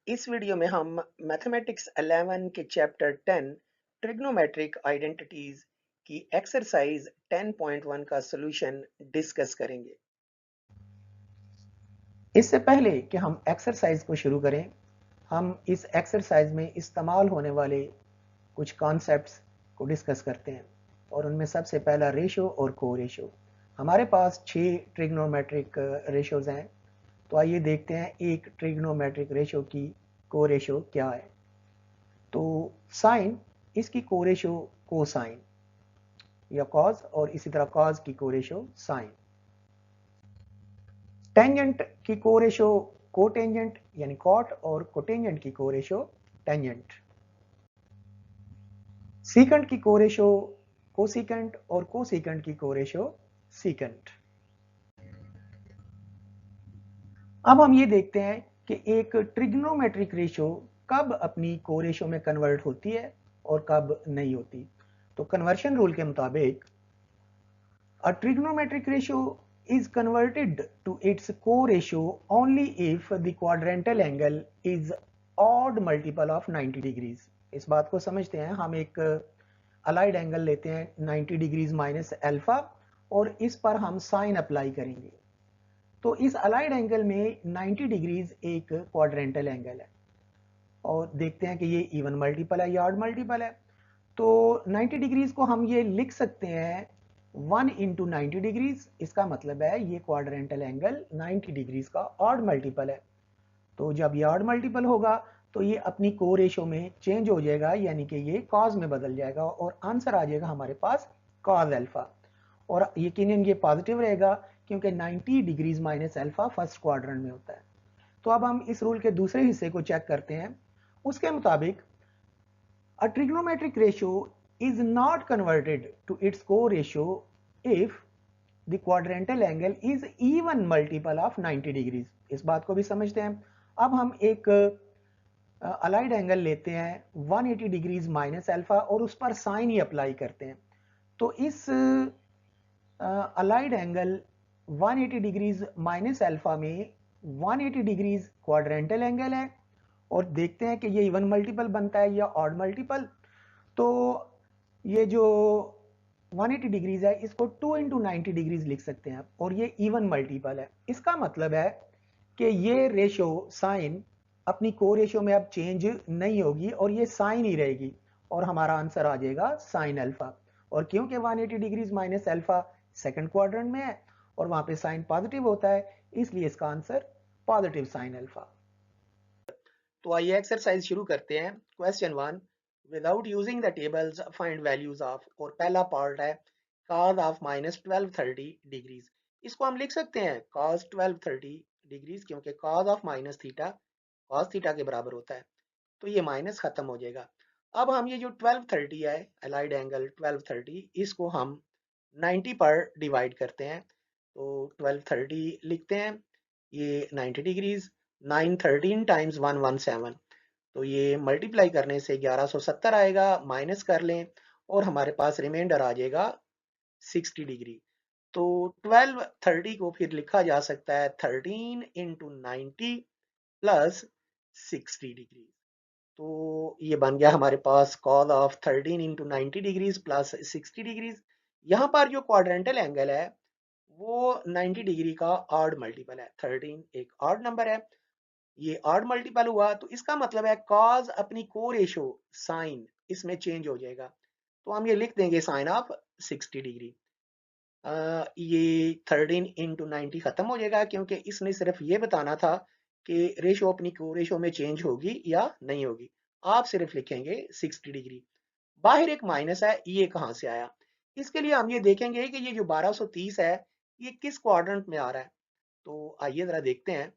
इस वीडियो में हम मैथमेटिक्स 11 के चैप्टर 10 ट्रिग्नोमेट्रिक आइडेंटिटीज की एक्सरसाइज 10.1 का सॉल्यूशन डिस्कस करेंगे। इससे पहले कि हम एक्सरसाइज को शुरू करें, हम इस एक्सरसाइज में इस्तेमाल होने वाले कुछ कॉन्सेप्ट्स को डिस्कस करते हैं और उनमें सबसे पहला रेशो और को रेशो। हमारे पास 6 ट्रिग्नोमेट्रिक रेशोज हैं, तो आइए देखते हैं एक ट्रिग्नोमेट्रिक रेशो की को रेशो क्या है। तो साइन, इसकी को रेशो कोसाइन या कॉस, और इसी तरह कॉस की को रेशो साइन। टेंजेंट की को रेशो कोटेंजेंट यानी कॉट, और कोटेंजेंट की को रेशो टेंजेंट। सीकेंट की को रेशो कोसीकेंट, और कोसीकेंट की को रेशो सीकेंट। अब हम ये देखते हैं कि एक ट्रिग्नोमेट्रिक रेशो कब अपनी को रेशो में कन्वर्ट होती है और कब नहीं होती। तो कन्वर्शन रूल के मुताबिक a trigonometric ratio is converted to its co-ratio only if the quadrantal angle is odd multiple of 90 degrees। इस बात को समझते हैं। हम एक अलाइड एंगल लेते हैं 90 डिग्रीज माइनस अल्फा, और इस पर हम साइन अप्लाई करेंगे। तो इस अलाइड एंगल में 90 डिग्रीज एक क्वाड्रेंटल एंगल है, और देखते हैं कि ये इवन मल्टीपल है या ऑड मल्टीपल है। तो 90 डिग्रीज को हम ये लिख सकते हैं 1 इंटू 90 डिग्रीज। इसका मतलब है ये क्वाड्रेंटल एंगल 90 डिग्रीज का ऑड मल्टीपल है। तो जब ये ऑड मल्टीपल होगा तो ये अपनी को रेशो में चेंज हो जाएगा, यानी कि ये कॉज में बदल जाएगा और आंसर आ जाएगा हमारे पास कॉज अल्फा। और यकीनन ये पॉजिटिव रहेगा क्योंकि 90 degrees minus alpha first quadrant में होता है। तो अब हम इस रूल के दूसरे हिस्से को चेक करते हैं। उसके मुताबिक a trigonometric ratio is not converted to its co-ratio if the quadrantal angle is even multiple of 90 degrees। इस बात को भी समझते हैं। अब हम एक अलाइड एंगल लेते हैं 180 डिग्रीज माइनस अल्फा और उस पर साइन ही अप्लाई करते हैं। तो इस allied angle 180 degrees minus alpha में 180 डिग्रीज क्वाड्रेंटल एंगल है, और देखते हैं कि ये इवन मल्टीपल बनता है या ऑड मल्टीपल। तो ये जो 180 डिग्रीज है इसको 2 इंटू 90 डिग्रीज लिख सकते हैं, और ये इवन मल्टीपल है। इसका मतलब है कि ये रेशो साइन अपनी को रेशो में अब चेंज नहीं होगी और ये साइन ही रहेगी, और हमारा आंसर आ जाएगा साइन अल्फा। और क्योंकि 180 degrees minus alpha second quadrant में है और वहां पे साइन पॉजिटिव होता है, इसलिए इसका आंसर पॉजिटिव साइन अल्फा। तो आइए एक्सरसाइज शुरू करते हैं। Question 1, without using the tables find values of, और पहला पार्ट है cos ऑफ माइनस 1230 डिग्रीज। इसको हम लिख सकते हैं cos 1230 डिग्रीज, क्योंकि cos of minus theta cos theta के बराबर होता है, तो ये माइनस खत्म हो जाएगा। अब हम ये जो 1230 है अलाइड एंगल 1230, इसको हम 90 पर डिवाइड करते हैं। तो 1230 लिखते हैं, ये 90 डिग्रीज 913 टाइम्स 117, तो ये मल्टीप्लाई करने से 1170 आएगा, माइनस कर लें और हमारे पास रिमाइंडर आ जाएगा 60 डिग्री। तो 1230 को फिर लिखा जा सकता है 13 इंटू 90 प्लस 60 डिग्री। तो ये बन गया हमारे पास cos of 13 into 90 degrees plus 60 degrees. यहाँ पर जो क्वाड्रेंटल एंगल है वो 90 डिग्री का ऑड मल्टीपल है, 13 एक ऑड नंबर है, ये ऑड मल्टीपल हुआ, तो इसका मतलब है कॉज अपनी को रेशो साइन इसमें चेंज हो जाएगा। तो हम ये लिख देंगे साइन ऑफ 60 डिग्री। ये 13 इंटू 90 खत्म हो जाएगा, क्योंकि इसने सिर्फ ये बताना था कि रेशो अपनी को रेशो में चेंज होगी या नहीं होगी। आप सिर्फ लिखेंगे 60 डिग्री। बाहर एक माइनस है, ये कहाँ से आया? इसके लिए हम ये देखेंगे कि ये जो 1230 है ये किस क्वाड्रेंट में आ रहा है। तो आइए जरा देखते हैं।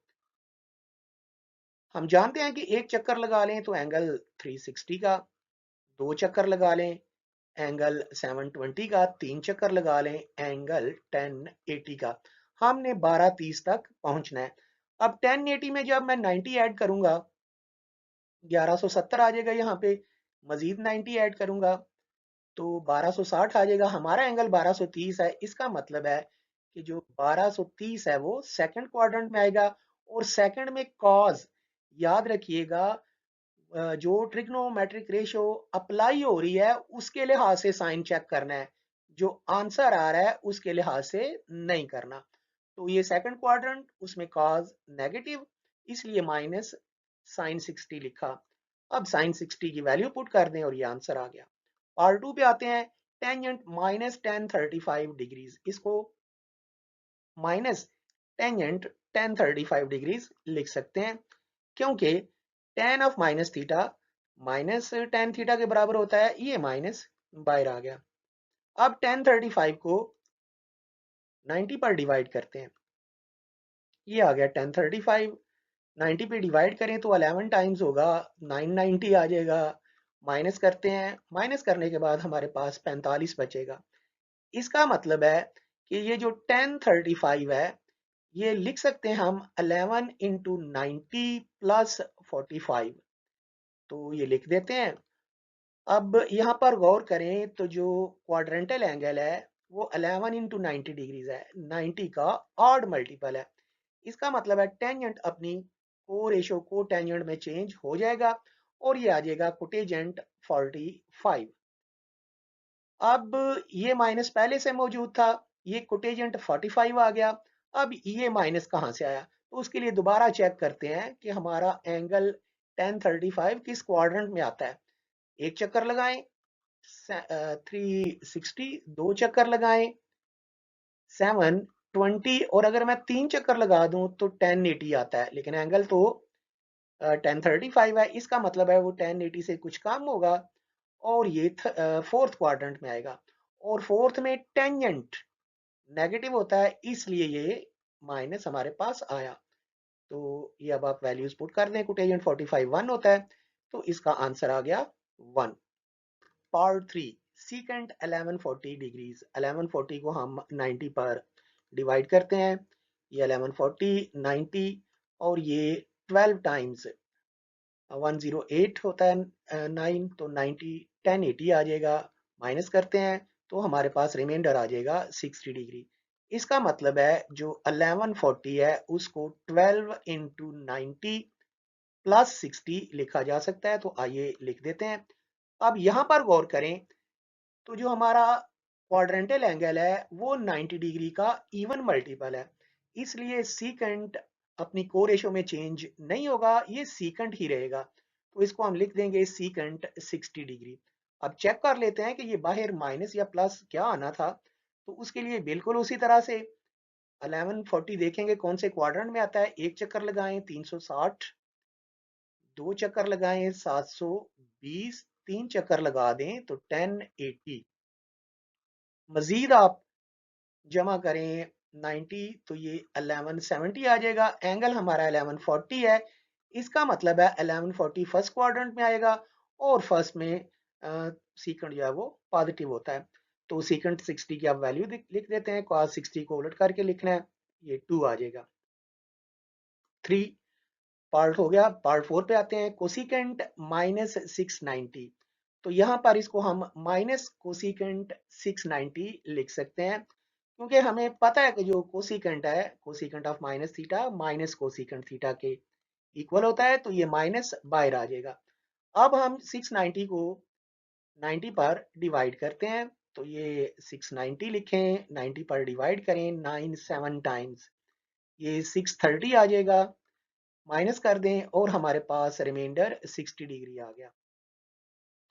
हम जानते हैं कि एक चक्कर लगा लें तो एंगल 360 का, दो चक्कर लगा लें एंगल 720 का, तीन चक्कर लगा लें एंगल 1080 का। हमने 1230 तक पहुंचना है। अब 1080 में जब मैं 90 ऐड करूंगा 1170 आ जाएगा, यहाँ पे मजीद 90 ऐड करूंगा तो 1260 आ जाएगा। हमारा एंगल 1230 है, इसका मतलब है कि जो 1230 है वो सेकंड क्वाड्रेंट में आएगा, और सेकंड में कॉज याद रखिएगा जो ट्रिग्नोमेट्रिक रेशो अप्लाई हो रही है उसके लिहाज से साइन चेक करना है, जो आंसर आ रहा है उसके लिहाज से नहीं करना। तो ये सेकंड क्वाड्रेंट, उसमें कॉज नेगेटिव, इसलिए माइनस साइन 60 लिखा। अब साइन 60 की वैल्यू पुट कर दें और ये आंसर आ गया। पार्ट 2 पे आते हैं। टेंजेंट माइनस 1035 डिग्रीज, इसको माइनस टेंजेंट 1035 डिग्रीज लिख सकते हैं, क्योंकि ten of minus theta minus tan theta के बराबर होता है, ये माइनस बाहर आ गया। अब 1035 को 90 पर डिवाइड करते हैं, ये आ गया 1035। 90 पे डिवाइड करें तो 11 टाइम्स होगा, 990 आ जाएगा। माइनस करते हैं, माइनस करने के बाद हमारे पास 45 बचेगा। इसका मतलब है कि ये जो 1035 है, ये लिख सकते हैं हम 11 इंटू 90 प्लस 45। तो ये लिख देते हैं। अब यहाँ पर गौर करें तो जो क्वाड्रेंटल एंगल है वो 11 इंटू 90 डिग्रीज है, 90 का ऑड मल्टीपल है। इसका मतलब है टेंजेंट अपनी को रेशो को टेंजेंट में चेंज हो जाएगा और ये आ जाएगा कोटेजेंट 45। अब ये माइनस पहले से मौजूद था, ये कोटेजेंट 45 आ गया। अब ये माइनस कहाँ से आया, तो उसके लिए दोबारा चेक करते हैं कि हमारा एंगल 1035 किस क्वाड्रेंट में आता है। एक चक्कर लगाएं, 360, दो चक्कर लगाएं 720, और अगर मैं तीन चक्कर लगा दूं तो 1080 आता है, लेकिन एंगल तो 1035 है। इसका मतलब है वो 1080 से कुछ कम होगा और ये फोर्थ क्वाड्रेंट में आएगा, और फोर्थ में टेंजेंट नेगेटिव होता है, इसलिए ये माइनस हमारे पास आया। तो ये अब आप वैल्यूज पुट कर दें, कोटेजेंट 45 1 होता है, तो इसका आंसर आ गया 1। Part 3, secant 1140 degrees. 1140 को हम 90 पर डिवाइड करते हैं, ये 1140 90, और ये 12 टाइम्स 108 होता है 9, तो 90 1080 आ जाएगा। माइनस करते हैं तो हमारे पास रिमाइंडर आ जाएगा 60 डिग्री। इसका मतलब है जो 1140 है उसको 12 इंटू 90 प्लस 60 लिखा जा सकता है, तो आइए लिख देते हैं। अब यहाँ पर गौर करें तो जो हमारा क्वाड्रेंटल एंगल है वो 90 डिग्री का इवन मल्टीपल है, इसलिए सीकेंट अपनी को रेशो में चेंज नहीं होगा, ये सीकेंट ही रहेगा। तो इसको हम लिख देंगे सीकेंट 60 डिग्री। अब चेक कर लेते हैं कि ये बाहर माइनस या प्लस क्या आना था, तो उसके लिए बिल्कुल उसी तरह से 1140 देखेंगे कौन से क्वाड्रेंट में आता है। एक चक्कर लगाएं 360, दो चक्कर लगाएं 720, तीन चक्कर लगा दें तो 1080। मजीद आप जमा करें 90 तो ये 1170 आ जाएगा। एंगल हमारा 1140 है, इसका मतलब है 1140 फर्स्ट क्वाड्रेंट में आएगा, और फर्स्ट में सीकेंट जो है वो पॉजिटिव होता है। तो सीकेंट 60 की आप वैल्यू लिख देते हैं, cos 60 को उलट करके लिखना है, ये 2 आ जाएगा। 3 पार्ट हो गया। पार्ट 4 पे आते हैं, कोसिकेंट माइनस 690। तो यहाँ पर इसको हम माइनस कोसिकेंट 690 लिख सकते हैं, क्योंकि हमें पता है कि जो कोसिकेंट है, cosecant of minus theta minus cosecant theta के इक्वल होता है, तो ये माइनस बाहर आ जाएगा। अब हम 690 को 90 पर डिवाइड करते हैं, तो ये 690 लिखें, 90 पर डिवाइड करें 9 7 टाइम्स, ये 630 आ जाएगा। माइनस कर दें और हमारे पास रिमाइंडर 60 डिग्री आ गया।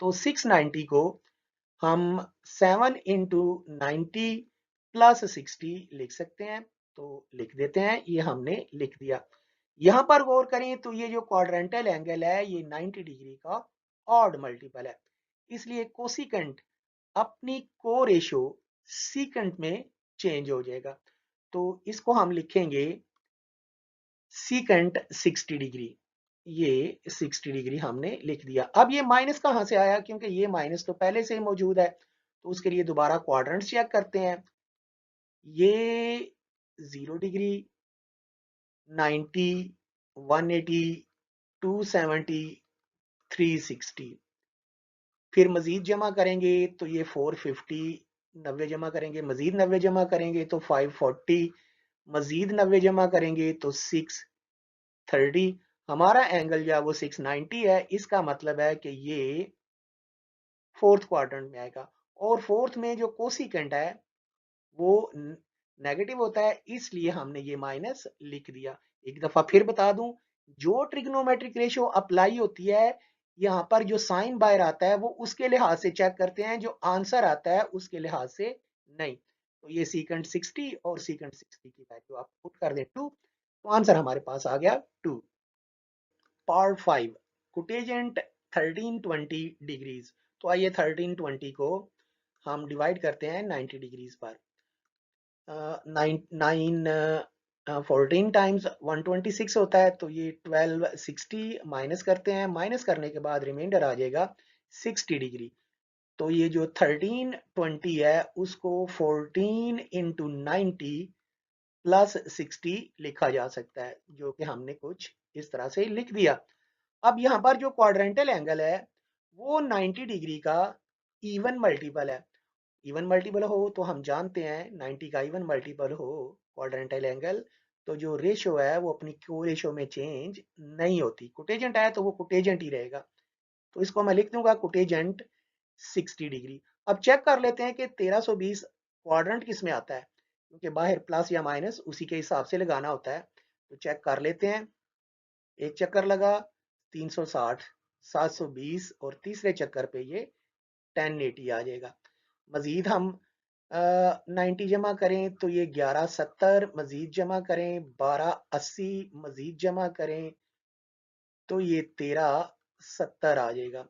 तो 690 को हम 7 इंटू 90 प्लस 60 लिख सकते हैं, तो लिख देते हैं, ये हमने लिख दिया। यहां पर गौर करें तो ये जो क्वाड्रेंटल एंगल है ये 90 डिग्री का ऑड मल्टीपल है, इसलिए कोसिकेंट अपनी को रेशो सीकेंट में चेंज हो जाएगा। तो इसको हम लिखेंगे सीकेंट 60 डिग्री, ये 60 डिग्री हमने लिख दिया। अब ये माइनस कहां से आया, क्योंकि ये माइनस तो पहले से ही मौजूद है, तो उसके लिए दोबारा क्वाड्रेंट चेक करते हैं। ये 0 डिग्री 90 180 270 360, फिर मजीद जमा करेंगे तो ये 450, 90 जमा करेंगे, मजीद 90 जमा करेंगे तो 540, मजीद 90 जमा करेंगे तो 630। हमारा एंगल जो है वो 690 है, इसका मतलब है कि ये फोर्थ क्वाड्रेंट में आएगा। और फोर्थ में जो कोसिकेंट है वो नेगेटिव होता है, इसलिए हमने ये माइनस लिख दिया। एक दफा फिर बता दूं, जो ट्रिग्नोमेट्रिक रेशियो अप्लाई होती है, यहाँ पर जो साइन बाहर आता है वो उसके लिहाज से चेक करते हैं, जो आंसर आता है उसके लिहाज से नहीं। तो ये सीकेंट 60 और सीकेंट 60 की वैल्यू आप पुट कर दें 2, तो आंसर हमारे पास आ गया 2। Part 5, कोटेजेंट 1320 degrees. तो आइए 1320 को हम डिवाइड करते हैं 90 डिग्रीज पर। 14 टाइम्स 126 होता है, तो ये 1260 माइनस करते हैं। माइनस करने के बाद रिमाइंडर आ जाएगा 60 डिग्री। तो ये जो 1320 है उसको 14 इंटू 90 प्लस 60 लिखा जा सकता है, जो कि हमने कुछ इस तरह से लिख दिया। अब यहाँ पर जो क्वाड्रेंटल एंगल है वो 90 डिग्री का इवन मल्टीपल है। इवन मल्टीपल हो तो हम जानते हैं 90 का इवन मल्टीपल हो क्वाड्रेंटल एंगल, तो जो रेशियो है वो अपनी क्यू रेशियो में चेंज नहीं होती। कोटेजेंट है तो वो कोटेजेंट ही रहेगा, तो इसको मैं लिख दूंगा कोटेजेंट 60 डिग्री। अब चेक कर लेते हैं कि 1320 क्वाड्रेंट किस में आता है, क्योंकि बाहर प्लस या माइनस उसी के हिसाब से लगाना होता है। तो चेक कर लेते हैं। एक चक्कर लगा 360, 720 और तीसरे चक्कर पे ये 1080 आ जाएगा। मजीद हम 90 जमा करें तो ये 1170, मजीद जमा करें 1280, मजीद जमा करें तो ये 1370 आ जाएगा।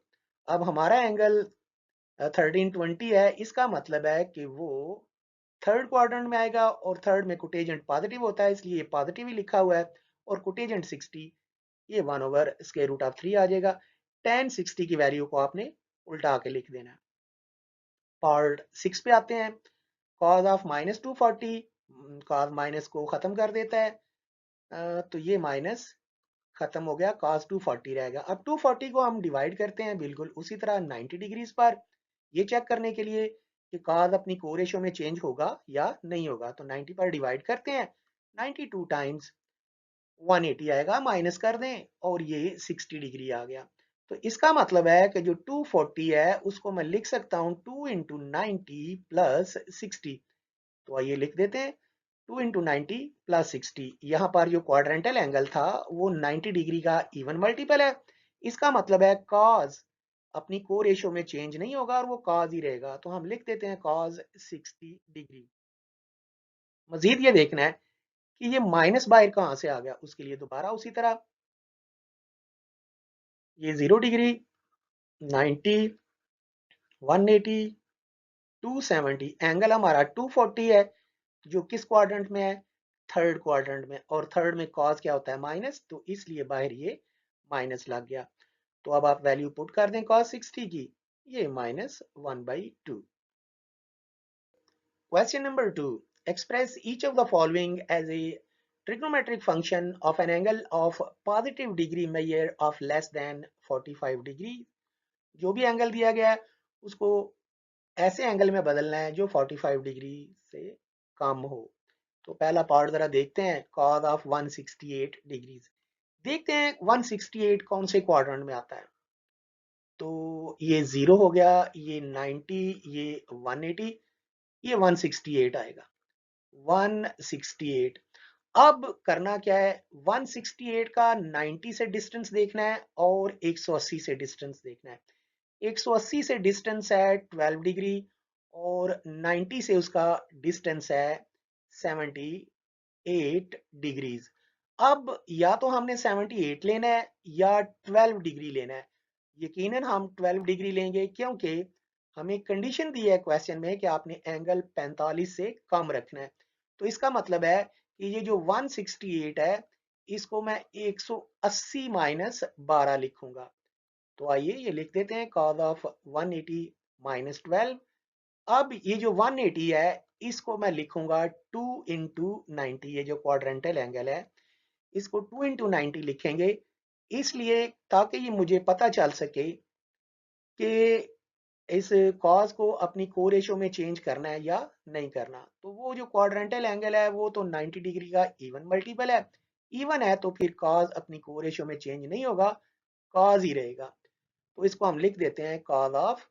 अब हमारा एंगल 1320 है, इसका मतलब है कि वो थर्ड क्वाड्रेंट में आएगा, और थर्ड में कोटेजेंट पॉजिटिव होता है इसलिए पॉजिटिव ही लिखा हुआ है। और कोटेजेंट 60 ये 1/√3 आ जाएगा। 1060 की वैल्यू को आपने उल्टा के लिख देना है। पार्ट 6 पे आते हैं। कॉज ऑफ -240, कॉज माइनस को खत्म कर देता है, तो ये माइनस खत्म हो गया, cos 240 रहेगा। अब 240 को हम डिवाइड करते हैं बिल्कुल उसी तरह 90 डिग्रीज पर, ये चेक करने के लिए कि cos अपनी को रेशियो में चेंज होगा या नहीं होगा। तो 90 पर डिवाइड करते हैं, 92 टाइम्स 180 आएगा, माइनस कर दें और ये 60 डिग्री आ गया। तो इसका मतलब है कि जो 240 है उसको मैं लिख सकता हूँ 2 इंटू 90 प्लस 60। तो आइए लिख देते हैं 2 इंटू 90 प्लस 60। यहाँ पर जो क्वाड्रेंटल एंगल था वो 90 डिग्री का इवन मल्टीपल है, इसका मतलब है कॉज अपनी को रेशियो में चेंज नहीं होगा और वो कॉज ही रहेगा। तो हम लिख देते हैं कॉज 60 डिग्री। मजीद ये देखना है कि ये माइनस बाहर कहाँ से आ गया, उसके लिए दोबारा उसी तरह ये 0 डिग्री, 90, 180, 270, एंगल हमारा 240 है, जो किस क्वाड्रेंट में है, थर्ड क्वाड्रेंट में। और थर्ड में कॉस क्या होता है, माइनस, तो इसलिए बाहर ये माइनस लग गया। तो अब आप वैल्यू पुट कर दें cos 60 की, ये -1/2। Question number 2, express each of the following as a trigonometric function of an angle of positive degree measure of less than 45 degree. जो भी एंगल दिया गया है उसको ऐसे एंगल में बदलना है जो 45 डिग्री से कम हो। तो पहला पार्ट जरा देखते हैं, cos ऑफ 168 डिग्रीज। देखते हैं 168 कौन से क्वाड्रेंट में आता है। तो ये 0 हो गया, ये 90, ये 180, ये 168 आएगा, 168। अब करना क्या है, 168 का 90 से डिस्टेंस देखना है और 180 से डिस्टेंस देखना है। 180 से डिस्टेंस है 12 डिग्री और 90 से उसका डिस्टेंस है 78 डिग्रीज। अब या तो हमने 78 लेना है या 12 डिग्री लेना है। यकीनन हम 12 डिग्री लेंगे, क्योंकि हमें कंडीशन दी है क्वेश्चन में कि आपने एंगल 45 से कम रखना है। तो इसका मतलब है कि ये जो 168 है इसको मैं 180 माइनस 12 लिखूंगा। तो आइए ये लिख देते हैं, cos ऑफ 180 माइनस 12। अब ये जो 180 है इसको मैं लिखूंगा 2 इंटू 90, ये जो क्वाड्रेंटल एंगल है इसको 2 इंटू 90 लिखेंगे, इसलिए ताकि ये मुझे पता चल सके कि इस कॉस को अपनी को रेशियो में चेंज करना है या नहीं करना। तो वो जो क्वाड्रेंटल एंगल है वो तो 90 डिग्री का इवन मल्टीपल है, इवन है तो फिर कॉज अपनी को रेशियो में चेंज नहीं होगा, कॉज ही रहेगा। तो इसको हम लिख देते हैं कॉज ऑफ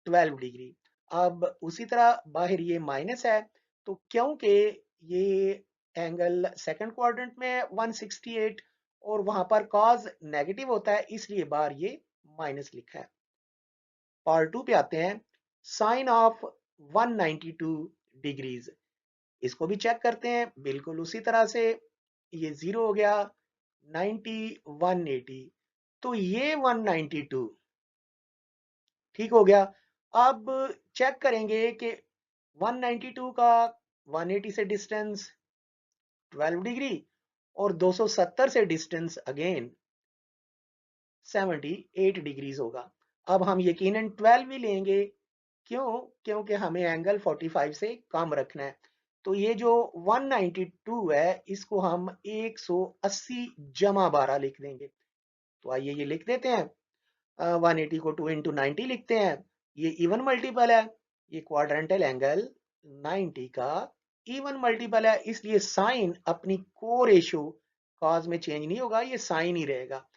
12 डिग्री। अब उसी तरह बाहर ये माइनस है, तो क्योंकि ये एंगल सेकंड क्वाड्रेंट में है 168 और वहां पर कॉज नेगेटिव होता है, इसलिए बाहर ये माइनस लिखा है। पार्ट 2 पे आते हैं, साइन ऑफ 192 डिग्रीज। इसको भी चेक करते हैं बिल्कुल उसी तरह से। ये 0 हो गया, 90 180, तो ये 192 ठीक हो गया। अब चेक करेंगे कि 192 का 180 से डिस्टेंस 12 डिग्री और 270 से डिस्टेंस अगेन 78 डिग्रीज होगा। अब हम यकीनन 12 ही लेंगे, क्यों? क्योंकि हमें एंगल 45 से कम रखना है। तो ये जो 192 है इसको हम 180 जमा 12 लिख देंगे। तो आइए ये लिख देते हैं, 180 को 2 इंटू 90 लिखते हैं। ये इवन मल्टीपल है, ये क्वाड्रेंटल एंगल 90 का इवन मल्टीपल है, इसलिए साइन अपनी को रेशियो कॉज में चेंज नहीं होगा, ये साइन ही रहेगा।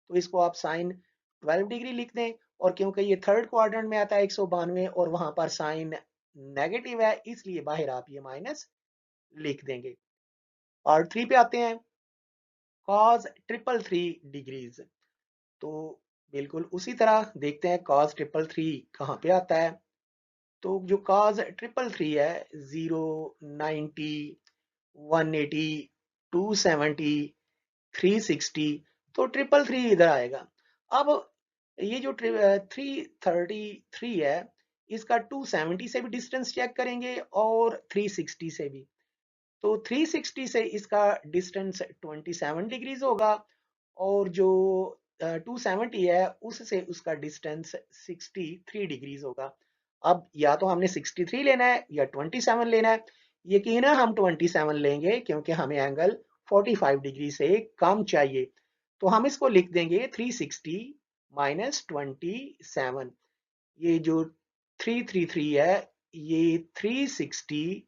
तो इसको आप साइन 12 डिग्री लिख दें, और क्योंकि ये थर्ड क्वाड्रेंट में आता है 192 और वहां पर साइन नेगेटिव है, इसलिए बाहर आप ये माइनस लिख देंगे। पार्ट 3 पे आते हैं, कॉज 333 डिग्रीज। तो बिल्कुल उसी तरह देखते हैं कॉस 333 कहाँ पे आता है। तो जो कॉस 333 है, 0 90 180 270 360, तो 333 इधर आएगा। अब ये जो 333 है, इसका 270 से भी डिस्टेंस चेक करेंगे और 360 से भी। तो 360 से इसका डिस्टेंस 27 डिग्रीज होगा, और जो 270 है उससे उसका डिस्टेंस 63 डिग्रीज होगा। अब या तो हमने 63 लेना है या 27 लेना है। यकीनन हम 27 लेंगे क्योंकि हमें एंगल 45 डिग्री से कम चाहिए। तो हम इसको लिख देंगे 360 माइनस 27। ये जो 333 है, ये 360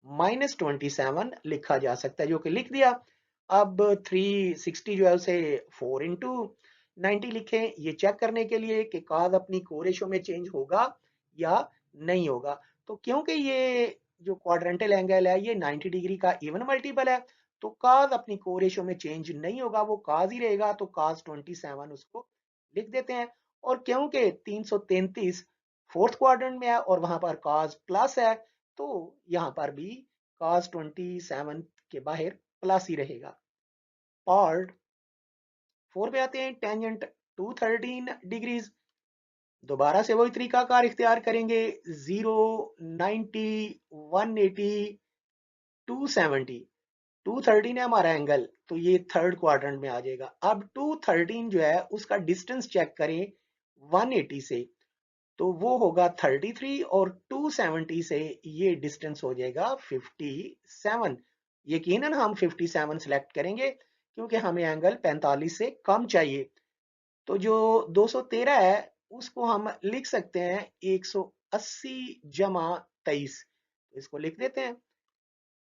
माइनस 27 लिखा जा सकता है, जो कि लिख दिया। अब 360 जो है उसे 4 इंटू 90 लिखें, ये चेक करने के लिए कि कॉज अपनी को रेशियो में चेंज होगा या नहीं होगा। तो क्योंकि ये जो क्वाड्रेंटल एंगल है ये 90 डिग्री का इवन मल्टीपल है, तो कॉज अपनी को रेशियो में चेंज नहीं होगा, वो कॉज ही रहेगा। तो कॉज 27 उसको लिख देते हैं। और क्योंकि 333 फोर्थ क्वाड्रेंट में है और वहां पर कॉज प्लस है, तो यहां पर भी cos 27 के बाहर प्लस ही रहेगा। पार्ट 4 पे आते हैं, टेंजेंट 213 डिग्रीज। दोबारा से वही तरीका कार इख्तियार करेंगे, 0 90 180 270। 213 है हमारा एंगल, तो ये थर्ड क्वाड्रेंट में आ जाएगा। अब 213 जो है उसका डिस्टेंस चेक करें 180 से, तो वो होगा 33, और 270 से ये डिस्टेंस हो जाएगा 57। यकीनन हम 57 सेलेक्ट करेंगे क्योंकि हमें एंगल 45 से कम चाहिए। तो जो 213 है उसको हम लिख सकते हैं 180 जमा 23। इसको लिख देते हैं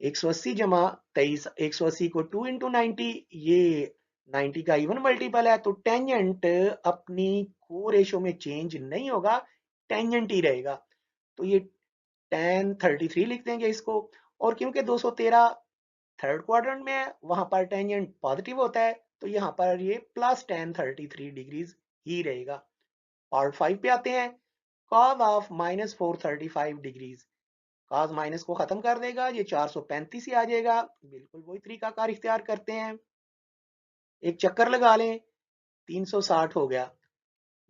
180 जमा 23। 180 को 2 इंटू 90, ये 90 का इवन मल्टीपल है, तो टेंजेंट अपनी को रेशियो में चेंज नहीं होगा, टेंजेंट ही रहेगा। तो ये tan 33 लिख देंगे इसको। और क्योंकि 213 थर्ड क्वाड्रेंट में है, वहां पर टेंजेंट पॉजिटिव होता है, तो यहाँ पर ये प्लस tan 33 डिग्रीज ही रहेगा। पार्ट 5 पे आते हैं, cos of minus 435 degrees. cos minus को खत्म कर देगा, ये 435 ही आ जाएगा। बिल्कुल वही तरीका कार इख्तियार करते हैं, एक चक्कर लगा लें, 360 हो गया।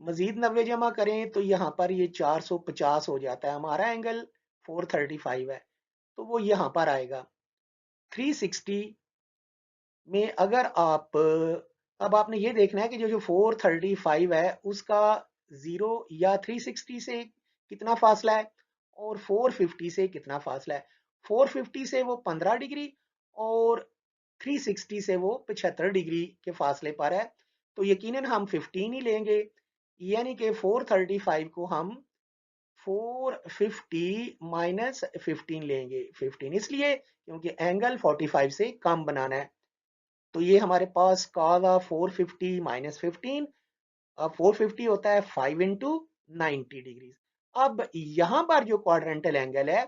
मजीद 90 जमा करें तो यहाँ पर ये 450 हो जाता है, हमारा एंगल 435 है, तो वो यहाँ पर आएगा। 360 में अगर आप, अब आपने ये देखना है कि जो जो 435 है उसका 0 या 360 से कितना फासला है और 450 से कितना फासला है। 450 से वो 15 डिग्री और 360 से वो 75 डिग्री के फासले पर है, तो यकीनन हम 15 ही लेंगे। यानी कि 435 को हम 450 माइनस 15 लेंगे। 15 इसलिए क्योंकि एंगल 45 से कम बनाना है। तो ये हमारे पास cos ऑफ 450 माइनस 15, अब 450 होता है 5 इंटू 90 डिग्री। अब यहां पर जो क्वाड्रेंटल एंगल है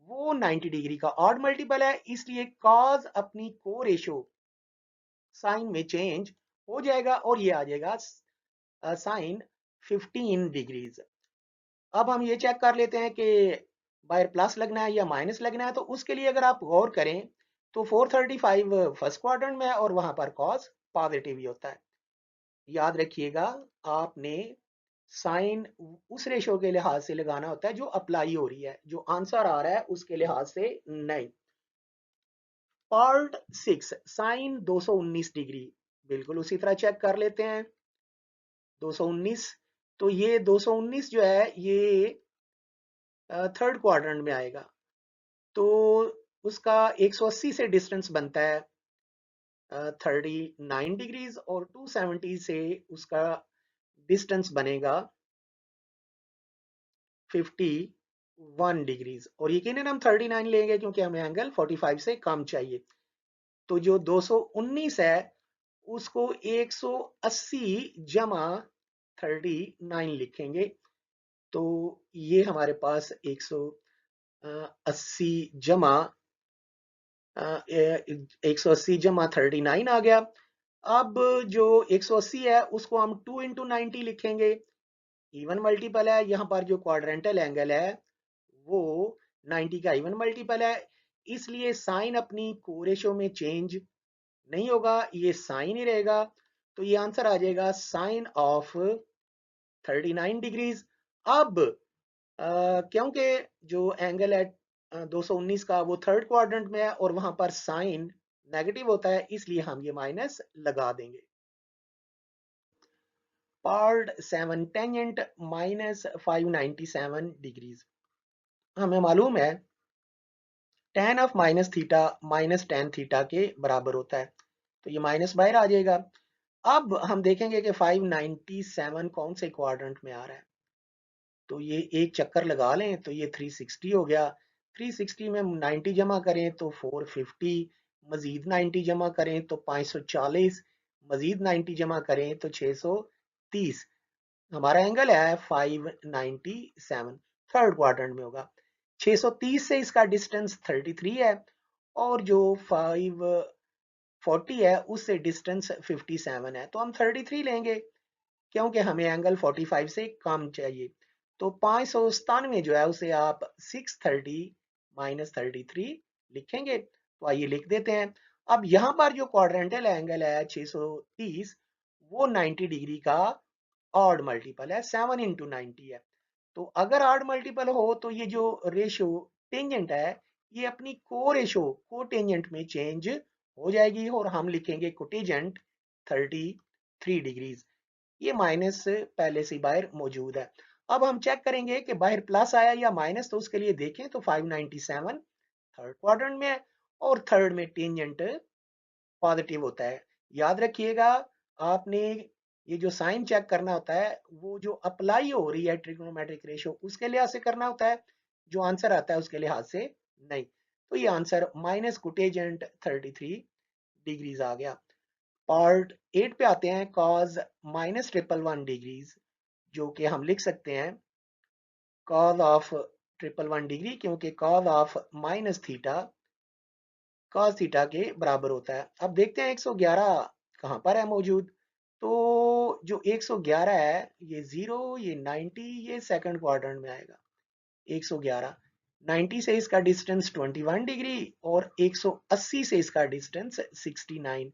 वो 90 डिग्री का ऑड मल्टीपल है, इसलिए cos अपनी को रेशो साइन में चेंज हो जाएगा और ये आ जाएगा साइन 15 डिग्रीज। अब हम ये चेक कर लेते हैं कि बाहर प्लस लगना है या माइनस लगना है। तो उसके लिए अगर आप गौर करें तो 435 फर्स्ट क्वाड्रेंट में है और वहां पर कॉस पॉजिटिव ही होता है। याद रखिएगा, आपने साइन उस रेशो के लिहाज से लगाना होता है जो अप्लाई हो रही है, जो आंसर आ रहा है उसके लिहाज से नहीं। पार्ट 6 साइन 219 डिग्री, बिल्कुल उसी तरह चेक कर लेते हैं। 219, तो ये 219 जो है ये थर्ड क्वाड्रेंट में आएगा, तो उसका 180 से डिस्टेंस बनता है 39 डिग्रीज और 270 से उसका डिस्टेंस बनेगा 51 डिग्रीज। और यकीनन हम 39 लेंगे क्योंकि हमें एंगल 45 से कम चाहिए। तो जो 219 है उसको 180 जमा 39 लिखेंगे, तो ये हमारे पास 180 जमा 180 जमा 39 आ गया। अब जो 180 है उसको हम 2 इंटू 90 लिखेंगे, इवन मल्टीपल है। यहाँ पर जो क्वाड्रेंटल एंगल है वो 90 का इवन मल्टीपल है, इसलिए साइन अपनी कोरेशो में चेंज नहीं होगा, ये साइन ही रहेगा। तो ये आंसर आ जाएगा साइन ऑफ 39 डिग्रीज। अब क्योंकि जो एंगल है 219 का वो थर्ड क्वाड्रेंट में है और वहां पर साइन नेगेटिव होता है, इसलिए हम ये माइनस लगा देंगे। Part 7 tangent minus 597 degrees. हमें मालूम है tan of minus theta minus tan theta के बराबर होता है, तो ये माइनस बाहर आ जाएगा। अब हम देखेंगे कि 597 कौन से क्वाड्रेंट में आ रहा है, तो ये एक चक्कर लगा लें तो ये 360 हो गया। 360 में 90 जमा करें तो 450, मजीद 90 जमा करें तो 540, मजीद 90 जमा करें तो 630। हमारा एंगल है 597, थर्ड क्वाड्रेंट में होगा। 630 से इसका डिस्टेंस 33 है और जो 540 है उससे डिस्टेंस 57 है, तो हम 33 लेंगे क्योंकि हमें एंगल 45 से कम चाहिए। तो 597 जो है उसे आप 630 माइनस 33 लिखेंगे, तो आइए लिख देते हैं। अब यहाँ पर जो क्वाड्रेंटल एंगल है 630 वो 90 डिग्री का ऑड मल्टीपल है, 7 इंटू 90 है। तो अगर ऑड मल्टीपल हो तो ये जो रेशो टेंजेंट है ये अपनी को रेशो को टेंजेंट में चेंज हो जाएगी और हम लिखेंगे कोटेजेंट 33 डिग्रीज। ये माइनस पहले से बाहर मौजूद है। अब हम चेक करेंगे कि बाहर प्लस आया या माइनस, तो उसके लिए देखें तो 597 थर्ड क्वाड्रेंट में है और थर्ड में टेंजेंट पॉजिटिव होता है। याद रखिएगा, आपने ये जो साइन चेक करना होता है वो जो अप्लाई हो रही है ट्रिग्नोमेट्रिक रेशियो उसके लिहाज से करना होता है, जो आंसर आता है उसके लिहाज से नहीं। तो ये आंसर माइनस कोटेजेंट 33 डिग्रीज आ गया। पार्ट 8 पे आते हैं, कॉज माइनस 111 डिग्रीज, जो कि हम लिख सकते हैं कॉज ऑफ 111 डिग्री, क्योंकि cause of minus theta cos theta के बराबर होता है। अब देखते हैं 111 कहाँ पर है मौजूद। तो जो 111 है ये 0, ये 90, ये सेकंड क्वाड्रेंट में आएगा। 111 90 से इसका डिस्टेंस 21 डिग्री और 180 से इसका डिस्टेंस 69,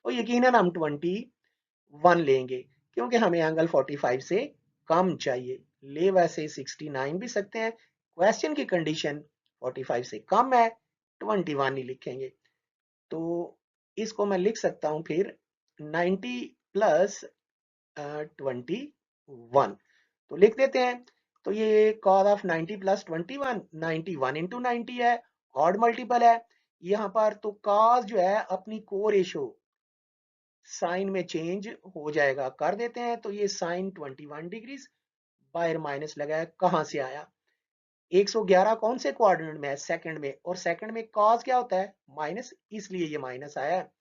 तो यकीनन हम 21 लेंगे क्योंकि हमें एंगल 45 से कम चाहिए। ले वैसे 69 भी सकते हैं, क्वेश्चन की कंडीशन 45 से कम है, 21 ही लिखेंगे। तो इसको मैं लिख सकता हूं फिर 90 प्लस 21, तो लिख देते हैं। तो ये कॉस ऑफ 90 प्लस 21, 91 इंटू 90 है, ऑड मल्टीपल है। यहाँ पर तो कॉस जो है अपनी को रेशो साइन में चेंज हो जाएगा, कर देते हैं। तो ये साइन 21 डिग्रीज, बाहर माइनस लगा है, कहां से आया? 111 कौन से क्वाड्रेंट में है? सेकंड में, और सेकंड में कॉस क्या होता है? माइनस, इसलिए ये माइनस आया है।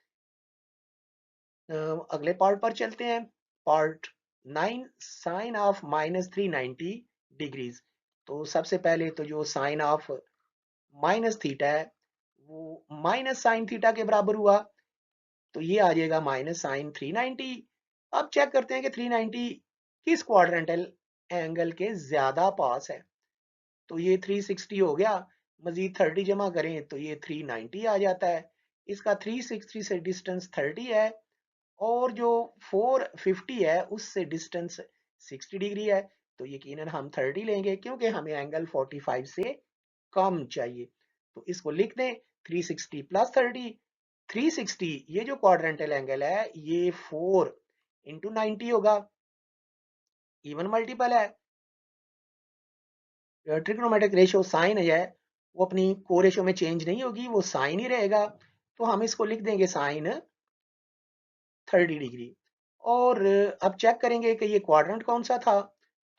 अगले पार्ट पर चलते हैं। Part 9, sine of -390 degrees. तो सबसे पहले तो जो साइन ऑफ माइनस थीटा है वो माइनस साइन थीटा के बराबर हुआ, तो ये आ जाएगा माइनस साइन 390। अब चेक करते हैं कि 390 किस क्वाड्रेंटल एंगल के ज्यादा पास है। तो ये 360 हो गया, मजीद 30 जमा करें तो ये 390 आ जाता है। इसका 360 से डिस्टेंस 30 है और जो 450 है उससे डिस्टेंस 60 डिग्री है। तो यकीनन हम 30 लेंगे क्योंकि हमें एंगल 45 से कम चाहिए। तो इसको लिख दें 360 प्लस 30। 360 ये जो क्वाड्रेंटल एंगल है ये 4 इंटू 90 होगा, इवन मल्टीपल है। ट्रिग्नोमेट्रिक रेशियो साइन है वो अपनी को रेशियो में चेंज नहीं होगी, वो साइन ही रहेगा। तो हम इसको लिख देंगे साइन 30 डिग्री। और अब चेक करेंगे कि ये क्वाड्रेंट कौन सा था।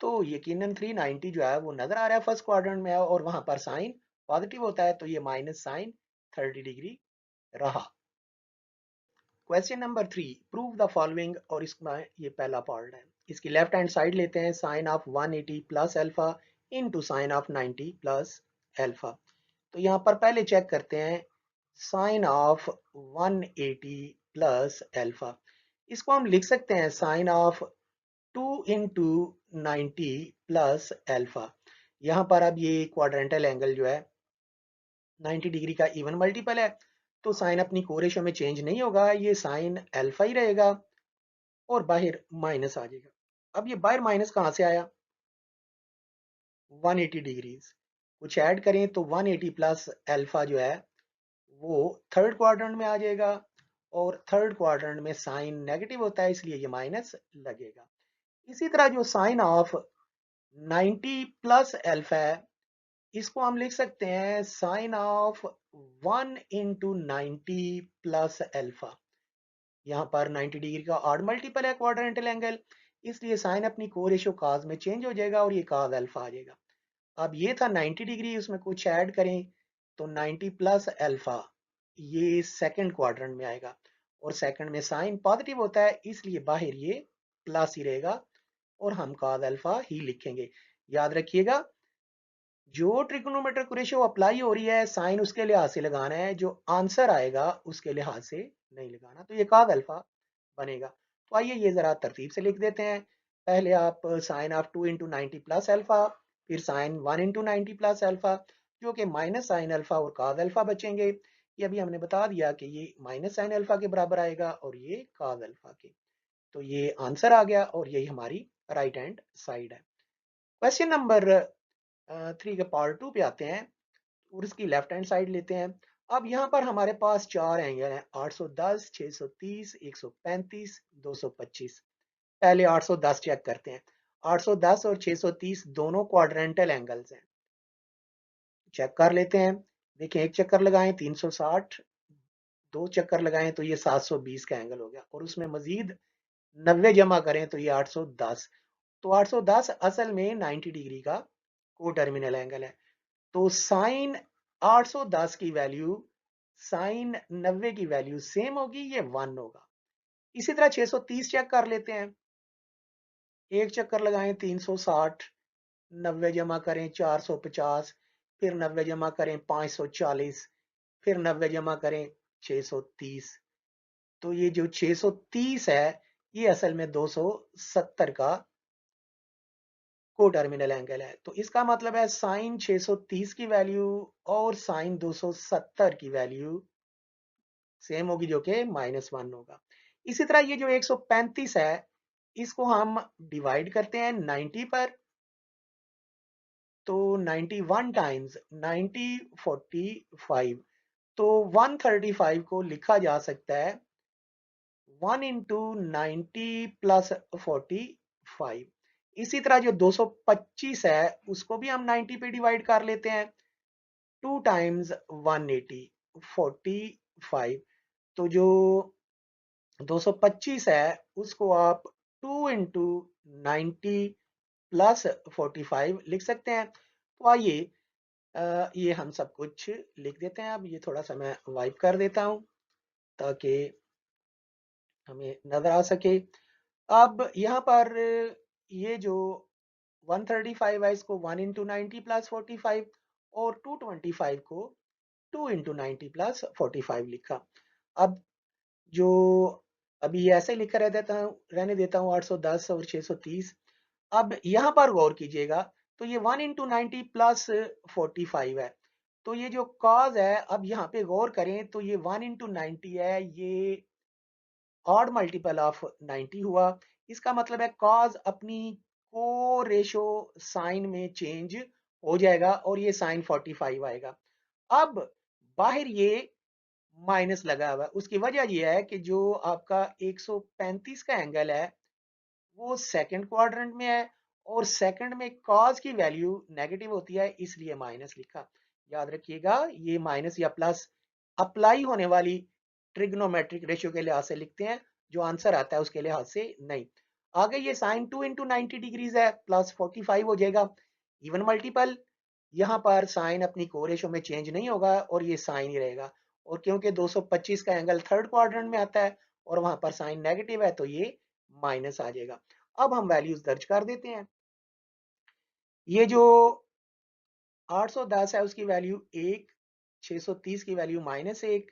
तो यकीनन 390 जो है वो नजर आ रहा है फर्स्ट क्वाड्रेंट में और वहां पर साइन पॉजिटिव होता है, तो ये माइनस साइन 30 डिग्री रहा। Question number 3, prove the following. और इसमें ये पहला पार्ट है। इसकी लेफ्ट हैंड साइड लेते हैं, sine of 180 plus alpha into sine of 90 plus alpha. तो यहाँ पर पहले चेक करते हैं साइन ऑफ 180 प्लस अल्फा। इसको हम लिख सकते हैं sine of 2 into 90 plus alpha. यहाँ पर अब ये क्वाड्रेंटल एंगल जो है 90 डिग्री का इवन मल्टीपल है, तो साइन अपनी कोरेशो में चेंज नहीं होगा, ये साइन अल्फा ही रहेगा और बाहर माइनस आ जाएगा। अब ये बाहर माइनस कहाँ से आया, 180 डिग्रीज। कुछ ऐड करें तो 180 प्लस अल्फा जो है वो थर्ड क्वाड्रेंट में आ जाएगा और थर्ड क्वाड्रेंट में साइन नेगेटिव होता है इसलिए ये माइनस लगेगा। इसी तरह जो साइन ऑफ 90 प्लस अल्फा है इसको हम लिख सकते हैं sine of 1 into 90 plus alpha. यहाँ पर 90 डिग्री का ऑड मल्टीपल है क्वाड्रेंटल एंगल, इसलिए साइन अपनी को रेशियो काज में चेंज हो जाएगा और ये काज अल्फा आ जाएगा। अब ये था 90 डिग्री, उसमें कुछ ऐड करें तो 90 प्लस अल्फा ये सेकंड क्वाड्रेंट में आएगा और सेकंड में साइन पॉजिटिव होता है इसलिए बाहर ये प्लस ही रहेगा और हम काज अल्फा ही लिखेंगे। याद रखिएगा जो ट्रिग्नोमेट्रिक रेशियो अप्लाई हो रही है साइन उसके लिहाज से लगाना है, जो आंसर आएगा उसके लिहाज से नहीं लगाना। तो ये काज अल्फा बनेगा। तो आइए ये जरा तरतीब से लिख देते हैं। पहले आप sine of 2 into 90 plus alpha, फिर साइन 1 इंटू 90 प्लस अल्फा, जो कि माइनस साइन अल्फा और काज अल्फा बचेंगे। ये अभी हमने बता दिया कि ये माइनस साइन अल्फा के बराबर आएगा और ये काज अल्फा के। तो ये आंसर आ गया और यही हमारी राइट हैंड साइड है। क्वेश्चन नंबर 3 के पार्ट 2 पे आते हैं और इसकी लेफ्ट हैंड साइड लेते हैं। अब यहाँ पर हमारे पास चार एंगल हैं, 810, 630, 135, 225। पहले 810 चेक करते हैं। 810 और 630 दोनों क्वाड्रेंटल एंगल्स हैं, चेक कर लेते हैं। देखिए एक चक्कर लगाएं 360, दो चक्कर लगाएं तो ये 720 का एंगल हो गया और उसमें मजीद 90 जमा करें तो ये 810। तो 810 असल में 90 डिग्री का को टर्मिनल एंगल है। तो साइन 810 की वैल्यू साइन 90 की वैल्यू सेम होगी, ये 1 होगा। इसी तरह 630 चेक कर लेते हैं। एक चक्कर लगाएं 360, 90 जमा करें 450, फिर 90 जमा करें 540, फिर 90 जमा करें 630। तो ये जो 630 है ये असल में 270 का को टर्मिनल एंगल है। तो इसका मतलब है साइन 630 की वैल्यू और साइन 270 की वैल्यू सेम होगी जो कि -1 होगा। इसी तरह ये जो 135 है इसको हम डिवाइड करते हैं 90 पर। तो 91 टाइम्स 90 45, तो 135 को लिखा जा सकता है 1 इंटू 90 प्लस 45। इसी तरह जो 225 है उसको भी हम 90 पे डिवाइड कर लेते हैं, 2 टाइम्स 180 45। तो जो 225 है उसको आप 2 इंटू 90 प्लस 45 लिख सकते हैं। तो आइए ये हम सब कुछ लिख देते हैं। अब ये थोड़ा सा मैं वाइप कर देता हूं ताकि हमें नजर आ सके। अब यहाँ पर ये जो 135 है इसको 1 इंटू 90 प्लस 45 और 225 को 2 इंटू 90 प्लस 45 लिखा। अब जो अभी ऐसे लिखा रहने देता हूँ 810 और 630। अब यहाँ पर गौर कीजिएगा तो ये 1 इंटू 90 प्लस 45 है, तो ये जो कॉज है, अब यहाँ पे गौर करें तो ये 1 इंटू 90 है, ये ऑड मल्टीपल ऑफ 90 हुआ। इसका मतलब है कॉज अपनी को रेशो साइन में चेंज हो जाएगा और ये साइन 45 आएगा। अब बाहर ये माइनस लगा हुआ है, उसकी वजह यह है कि जो आपका 135 का एंगल है वो सेकंड क्वाड्रेंट में है और सेकंड में कॉस की वैल्यू नेगेटिव होती है, इसलिए माइनस लिखा। याद रखिएगा ये माइनस या प्लस अप्लाई होने वाली ट्रिग्नोमेट्रिक रेशियो के लिहाज से लिखते हैं, जो आंसर आता है उसके लिहाज से नहीं। आगे ये साइन 2 इंटू 90 डिग्रीज है, प्लस 45 हो जाएगा। इवन मल्टीपल, यहाँ पर साइन अपनी को रेशियो में चेंज नहीं होगा और ये साइन ही रहेगा। और क्योंकि 225 का एंगल थर्ड क्वाड्रेंट में आता है और वहां पर साइन नेगेटिव है तो ये माइनस आ जाएगा। अब हम वैल्यूज दर्ज कर देते हैं। ये जो 810 है उसकी वैल्यू 1, 630 की वैल्यू -1,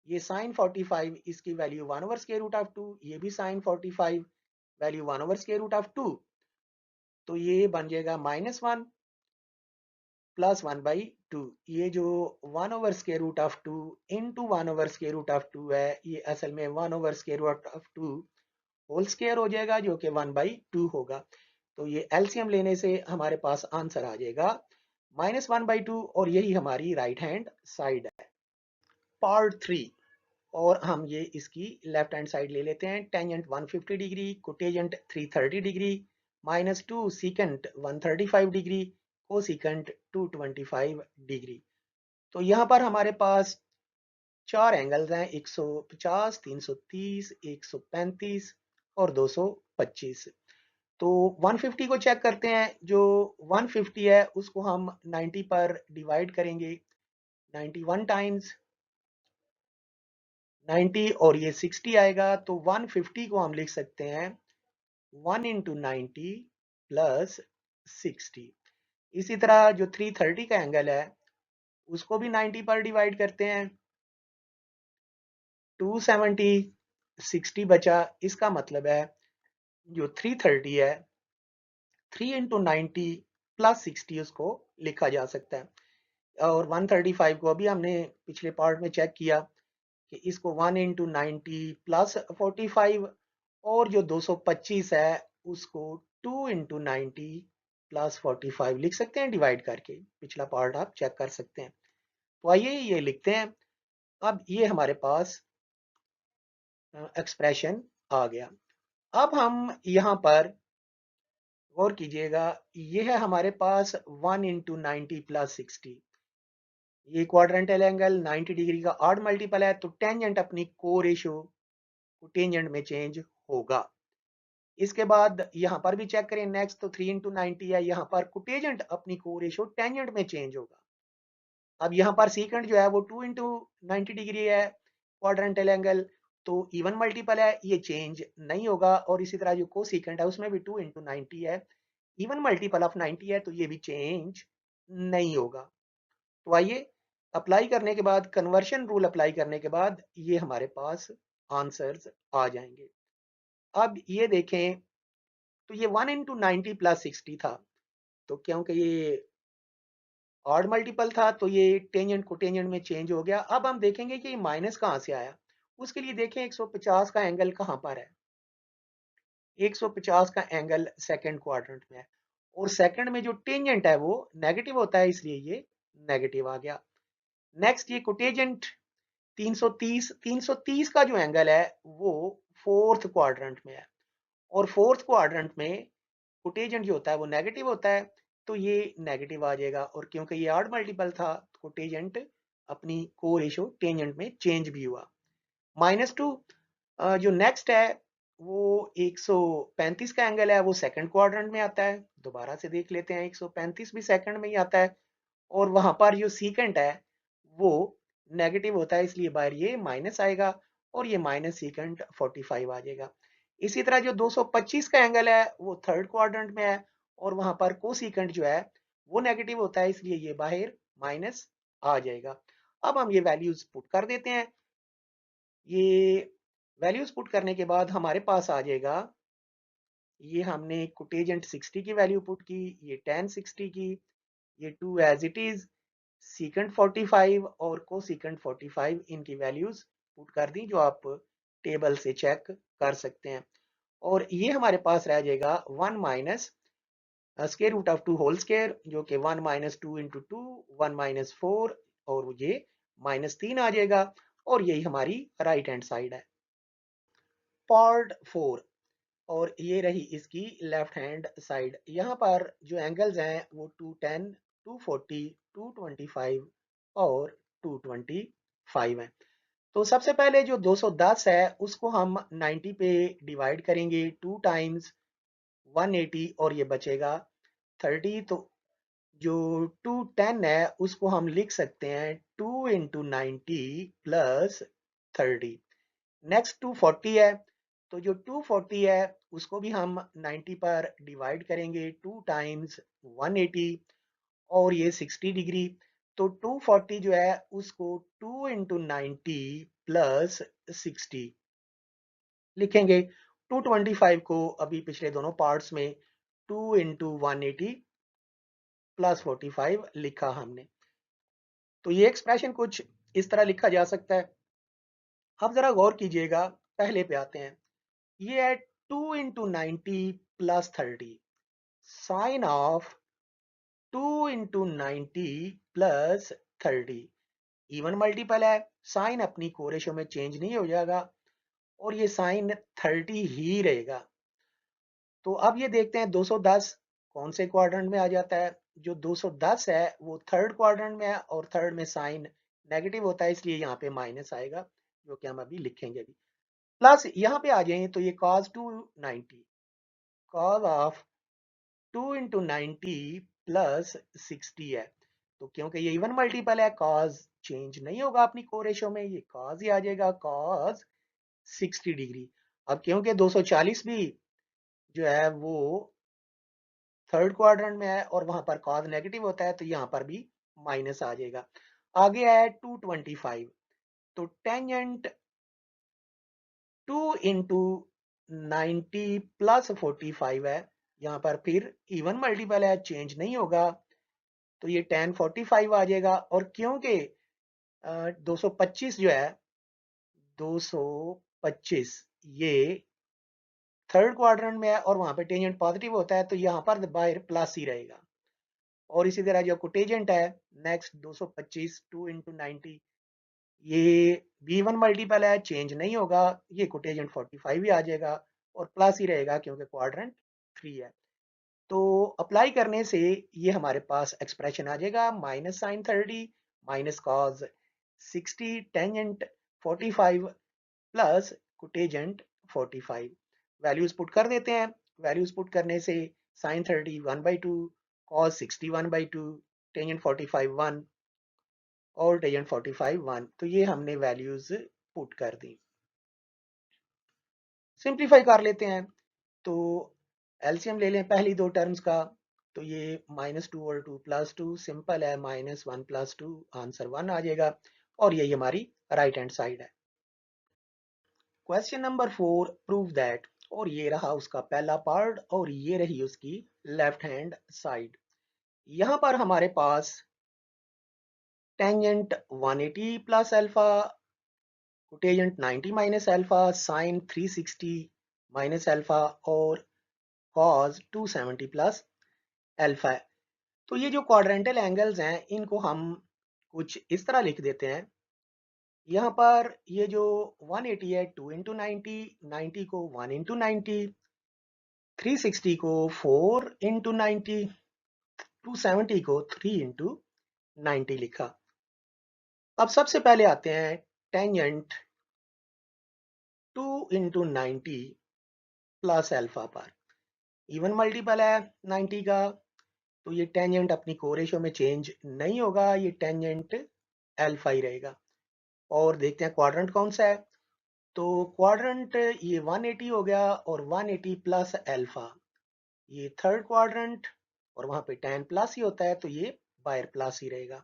ये साइन 45 इसकी value 1 over square root of 2, ये भी sine 45 value 1 over square root of 2, तो ये बन जाएगा -1 प्लस 1/2। ये जो 1 over square root of 2 into 1 over square root of 2 है, ये असल में 1 over square root of 2 whole square हो जाएगा जो कि 1/2 होगा। तो ये एलसीएम लेने से हमारे पास आंसर आ जाएगा -1/2 और यही हमारी राइट हैंड साइड है। पार्ट 3, और हम ये इसकी लेफ्ट हैंड साइड ले लेते हैं। Tangent 150 degree, cotangent 330 degree, -2 secant 135 degree, cosecant 225 degree. तो यहाँ पर हमारे पास चार एंगल्स हैं, 150, 330, 135 और 225। तो 150 को चेक करते हैं। जो 150 है उसको हम 90 पर डिवाइड करेंगे, 91 टाइम्स 90 और ये 60 आएगा, तो 150 को हम लिख सकते हैं 1 इंटू 90 प्लस 60। इसी तरह जो 330 का एंगल है उसको भी 90 पर डिवाइड करते हैं, 270, 60 बचा। इसका मतलब है जो 330 है 3 इंटू 90 प्लस 60 उसको लिखा जा सकता है। और 135 को अभी हमने पिछले पार्ट में चेक किया कि इसको 1 इंटू 90 प्लस 45 और जो 225 है उसको 2 इंटू 90 प्लस 45 लिख सकते हैं डिवाइड करके। पिछला पार्ट आप चेक कर सकते हैं। तो आइए ये लिखते हैं। अब ये हमारे पास एक्सप्रेशन आ गया। अब हम यहाँ पर गौर कीजिएगा, ये है हमारे पास 1 इंटू 90 प्लस 60। ये क्वाड्रेंटल एंगल 90 डिग्री का ऑड मल्टीपल है, तो टेंजेंट अपनी को रेशियो टेंजेंट में चेंज होगा। इसके बाद यहाँ पर भी चेक करें नेक्स्ट, तो 3 इंटू 90 है, यहाँ पर कोटेजेंट अपनी को रेशियो टेंजेंट में चेंज होगा। अब यहाँ पर सीकेंट जो है वो 2 इंटू 90 डिग्री है क्वाड्रेंटल एंगल, तो इवन मल्टीपल है, ये चेंज नहीं होगा। और इसी तरह जो को सीकेंट है उसमें भी 2 इंटू 90 है, इवन मल्टीपल ऑफ 90 है, तो ये भी चेंज नहीं होगा। तो आइए अप्लाई करने के बाद, कन्वर्शन रूल अप्लाई करने के बाद ये हमारे पास आंसर्स आ जाएंगे। अब ये देखें तो ये 1 इंटू 90 प्लस 60 था, तो क्योंकि ये ऑड मल्टीपल था तो ये टेंजेंट को टेंजेंट में चेंज हो गया। अब हम देखेंगे कि माइनस कहाँ से आया। उसके लिए देखें 150 का एंगल कहाँ पर है। 150 का एंगल सेकंड क्वाड्रेंट में है और सेकंड में जो टेंजेंट है वो नेगेटिव होता है, इसलिए ये नेगेटिव आ गया। नेक्स्ट ये कोटेजेंट 330 का जो एंगल है वो फोर्थ क्वाड्रेंट में है और फोर्थ क्वाड्रेंट में कोटेजेंट जो होता है वो नेगेटिव होता है, तो ये नेगेटिव आ जाएगा। और क्योंकि ये ऑड मल्टीपल था, कोटेजेंट अपनी को रेशियो टेंजेंट में चेंज भी हुआ। -2 जो नेक्स्ट है वो 135 का एंगल है, वो सेकंड क्वाड्रेंट में आता है। दोबारा से देख लेते हैं, 135 भी सेकंड में ही आता है और वहां पर जो सीकेंट है वो नेगेटिव होता है, इसलिए बाहर ये माइनस आएगा। और ये माइनस सीकेंट 45 आ जाएगा। इसी तरह जो 225 का एंगल है वो थर्ड क्वाड्रेंट में है और वहां पर कोसीकेंट जो है वो नेगेटिव होता है, इसलिए ये बाहर माइनस आ जाएगा। अब हम ये वैल्यूज पुट कर देते हैं। ये वैल्यूज पुट करने के बाद हमारे पास आ जाएगा, ये हमने कोटेजेंट 60 की वैल्यू पुट की, ये tan 60 की, ये 2 एज इट इज, सीकेंट 45 और कोसीकेंट 45 इनकी वैल्यूज पुट कर दी, जो आप टेबल से चेक कर सकते हैं। और ये हमारे पास रह जाएगा 1 minus square root of 2 whole square, जो कि 1 माइनस 2 इंटू 2, 1 माइनस 4, और ये -3 आ जाएगा। और यही हमारी राइट हैंड साइड है। पार्ट 4, और ये रही इसकी लेफ्ट हैंड साइड। यहाँ पर जो एंगल्स हैं वो 210, 240, 225 और 225 हैं। तो सबसे पहले जो 210 है उसको हम 90 पे डिवाइड करेंगे, 2 टाइम्स 180 और ये बचेगा 30। तो जो 210 है उसको हम लिख सकते हैं 2 इंटू 90 प्लस 30। नेक्स्ट 240 है, तो जो 240 है उसको भी हम 90 पर डिवाइड करेंगे, 2 टाइम्स 180 और ये 60 डिग्री। तो 240 जो है उसको 2 इंटू 90 प्लस 60 लिखेंगे। 225 को अभी पिछले दोनों पार्ट्स में 2 इंटू 180 प्लस 45 लिखा हमने। तो ये एक्सप्रेशन कुछ इस तरह लिखा जा सकता है। अब जरा गौर कीजिएगा, पहले पे आते हैं। ये है 2 into 90 plus 30, sine of 2 into 90 plus 30 even multiple है, साइन अपनी कोरेशो में चेंज नहीं हो जाएगा और ये साइन 30 ही रहेगा। तो अब ये देखते हैं 210 कौन से क्वाड्रेंट में आ जाता है। जो 210 है वो थर्ड क्वाड्रेंट में है और थर्ड में साइन नेगेटिव होता है, इसलिए यहाँ पे माइनस आएगा, जो कि हम अभी लिखेंगे अभी। प्लस यहाँ पे आ जाए तो ये cos 290, cos of 2 into 90 plus 60 है। तो क्योंकि ये इवन मल्टीपल है, cos चेंज नहीं होगा अपनी कोरेशो में, ये cos ही आ जाएगा, cos 60 डिग्री। अब क्योंकि 240 भी जो है वो थर्ड क्वाड्रेंट में है और वहां पर कॉज नेगेटिव होता है, तो यहाँ पर भी माइनस आ जाएगा। आगे है 225, तो टेंजेंट 2 इंटू 90 प्लस 45 है, यहाँ पर फिर इवन मल्टीपल है, चेंज नहीं होगा, तो ये tan 45 आ जाएगा। और क्योंकि 225 जो है 225 ये थर्ड क्वाड्रेंट में है और वहां पे टेंजेंट पॉजिटिव होता है, तो यहाँ पर बाहर प्लस ही रहेगा। और इसी तरह जो कोटेजेंट है नेक्स्ट 225, 2 इंटू 90, ये V1 मल्टीपल है, चेंज नहीं होगा, ये कोटेजेंट 45 ही आ जाएगा और प्लस ही रहेगा क्योंकि क्वाड्रेंट 3 है। तो अप्लाई करने से ये हमारे पास एक्सप्रेशन आ जाएगा, minus sine 30 minus cos 60 tangent 45 plus cotangent 45। Values put कर देते हैं। वैल्यूज पुट करने से साइन 30 1/2, कॉस 60 1/2, टेंजेंट 45 1 और टेंजेंट 45 1। तो ये हमने वैल्यूज पुट कर दी। सिंप्लीफाई कर लेते हैं, तो एलसीएम ले लें पहली दो टर्म्स का। तो ये -2 और 2 + 2 सिंपल है, -1 + 2 आंसर 1 आ जाएगा और यही हमारी राइट हैंड साइड है। क्वेश्चन नंबर 4, प्रूव दैट, और ये रहा उसका पहला पार्ट और ये रही उसकी लेफ्ट हैंड साइड। यहां पर हमारे पास tangent 180 plus alpha, cotangent 90 minus alpha, sine 360 minus alpha और कॉस 270 प्लस अल्फा है। तो ये जो क्वाड्रेंटल एंगल्स हैं इनको हम कुछ इस तरह लिख देते हैं। यहाँ पर ये जो 180 है 2 इंटू 90, 90 को 1 इंटू 90, 360 को 4 इंटू 90, 270 को 3 इंटू 90 लिखा। अब सबसे पहले आते हैं टेंजेंट 2 इंटू 90 प्लस अल्फा पर। इवन मल्टीपल है 90 का, तो ये टेंजेंट अपनी कोरेशो में चेंज नहीं होगा, ये टेंजेंट अल्फा ही रहेगा। और देखते हैं क्वाड्रेंट कौन सा है। तो क्वाड्रेंट ये 180 हो गया और 180 प्लस अल्फा, ये थर्ड क्वाड्रेंट, और वहां पे tan प्लस ही होता है तो ये बायर प्लस ही रहेगा।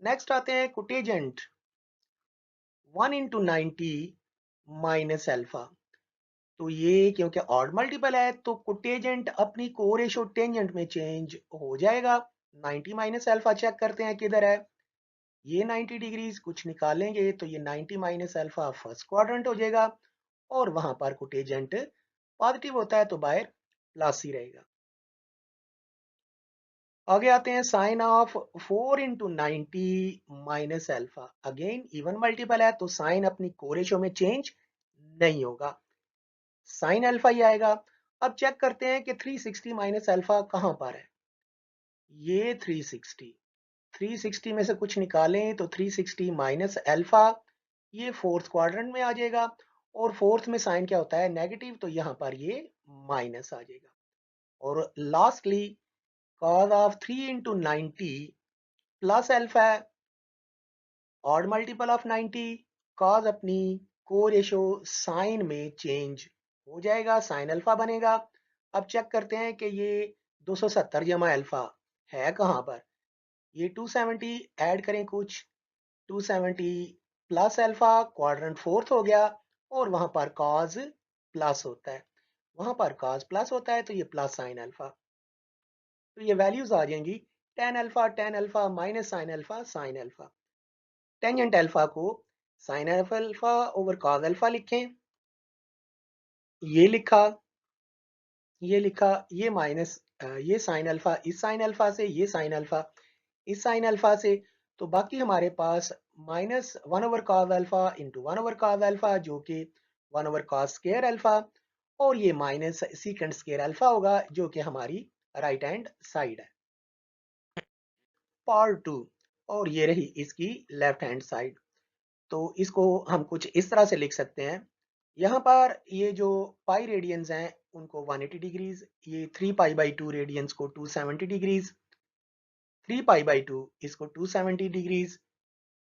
नेक्स्ट आते हैं कोटेजेंट 1 इंटू 90 माइनस अल्फा। तो ये क्योंकि ऑड मल्टीपल है तो कोटेजेंट अपनी कोरेशो टेंजेंट में चेंज हो जाएगा। 90 माइनस अल्फा चेक करते हैं किधर है, ये 90 डिग्रीज कुछ निकालेंगे तो ये 90 माइनस अल्फा फर्स्ट क्वाड्रेंट हो जाएगा, और वहां पर कोटेजेंट पॉजिटिव होता है तो बायर प्लस ही रहेगा। आगे आते हैं sine of 4 into 90 minus alpha. Again even multiple है तो साइन अपनी कोरेशो में चेंज नहीं होगा, साइन अल्फा ही आएगा। अब चेक करते हैं कि 360 माइनस अल्फा कहां पर है, ये 360 में से कुछ निकालें तो 360 माइनस अल्फा ये फोर्थ क्वाड्रेंट में आ जाएगा, और फोर्थ में साइन क्या होता है नेगेटिव, तो यहां पर ये माइनस आ जाएगा। और lastly cos of 3 into 90 plus alpha है, ऑड मल्टीपल ऑफ 90, cos अपनी कोरेशो साइन में चेंज हो जाएगा, साइन अल्फा बनेगा। अब चेक करते हैं कि ये 270 जमा अल्फा है कहां पर, ये 270 ऐड करें कुछ, 270 प्लस अल्फा क्वाड्रेंट फोर्थ हो गया, और वहां पर cos प्लस होता है, वहां पर cos प्लस होता है तो ये प्लस साइन अल्फा, तो ये वैल्यूज आ जाएंगी tan alpha minus sine alpha. Tangent alpha को sine alpha over cos alpha लिखें, ये लिखा, ये लिखा, ये माइनस ये साइन अल्फा इस साइन अल्फा से, ये साइन अल्फा इस साइन अल्फा से, तो बाकी हमारे पास minus 1 over cos alpha into 1 over cos alpha जो कि 1 ओवर cos स्क्वायर अल्फा, और ये माइनस सीकेंड स्क्वायर अल्फा होगा जो कि हमारी राइट हैंड साइड है। पार्ट 2, और ये रही इसकी लेफ्ट हैंड साइड। तो इसको हम कुछ इस तरह से लिख सकते हैं, यहाँ पर ये जो पाई रेडियंस हैं उनको 180 डिग्रीज, ये 3 पाई बाई 2 रेडियंस को 270 डिग्रीज, 3 पाई बाई 2 इसको 270 डिग्रीज,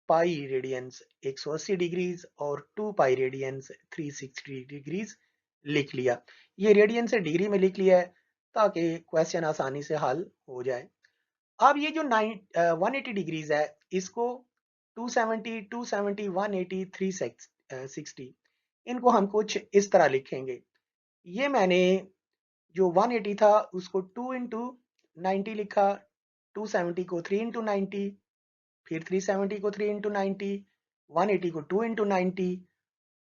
पाई रेडियंस 180 डिग्रीज, और 2 पाई रेडियंस 360 डिग्रीज लिख लिया। ये रेडियन से डिग्री में लिख लिया है ताकि क्वेश्चन आसानी से हल हो जाए। अब ये जो 180 डिग्रीज है इसको 270, 270, 180, 360 इनको हम कुछ इस तरह लिखेंगे। ये मैंने जो 180 था उसको 2 इंटू 90 लिखा, 270 को 3 इंटू 90, फिर 370 को 3 इंटू 90, 180 को 2 इंटू 90,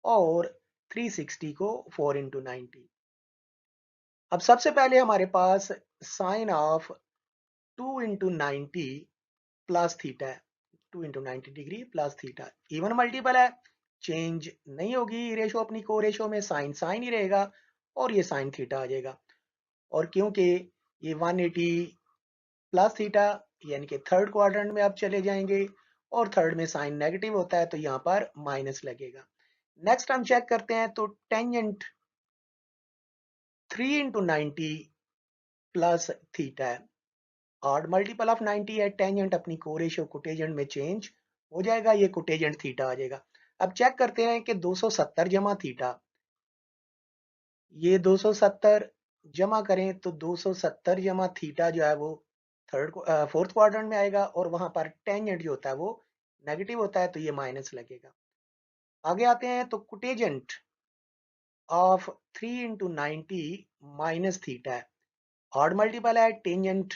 और 360 को 4 इंटू 90। अब सबसे पहले हमारे पास sine of 2 into 90 plus theta है, 2 into 90 degree plus theta, even multiple है चेंज नहीं होगी, रेशो अपनी को रेशो में साइन साइन ही रहेगा, और ये साइन थीटा आ जाएगा। और क्योंकि ये 180 प्लस थीटा यानी कि थर्ड क्वाड्रेंट में अब चले जाएंगे, और थर्ड में साइन नेगेटिव होता है तो यहाँ पर माइनस लगेगा। नेक्स्ट हम चेक करते हैं तो टेंजेंट 3 इंटू 90 प्लस थीटा है, ऑड मल्टीपल ऑफ 90 है, टेंजेंट अपनी कोरेशो कोटेजेंट में चेंज हो जाएगा, ये कोटेजेंट थीटा आ जाएगा। अब चेक करते हैं कि 270 जमा थीटा, ये 270 जमा करें तो 270 जमा थीटा जो है वो फोर्थ क्वाड्रेंट में आएगा, और वहां पर टेंजेंट जो होता है वो नेगेटिव होता है तो ये माइनस लगेगा। आगे आते हैं तो कोटेजेंट ऑफ 3 इंटू 90 माइनस थीटा है, ऑड मल्टीपल है, टेंजेंट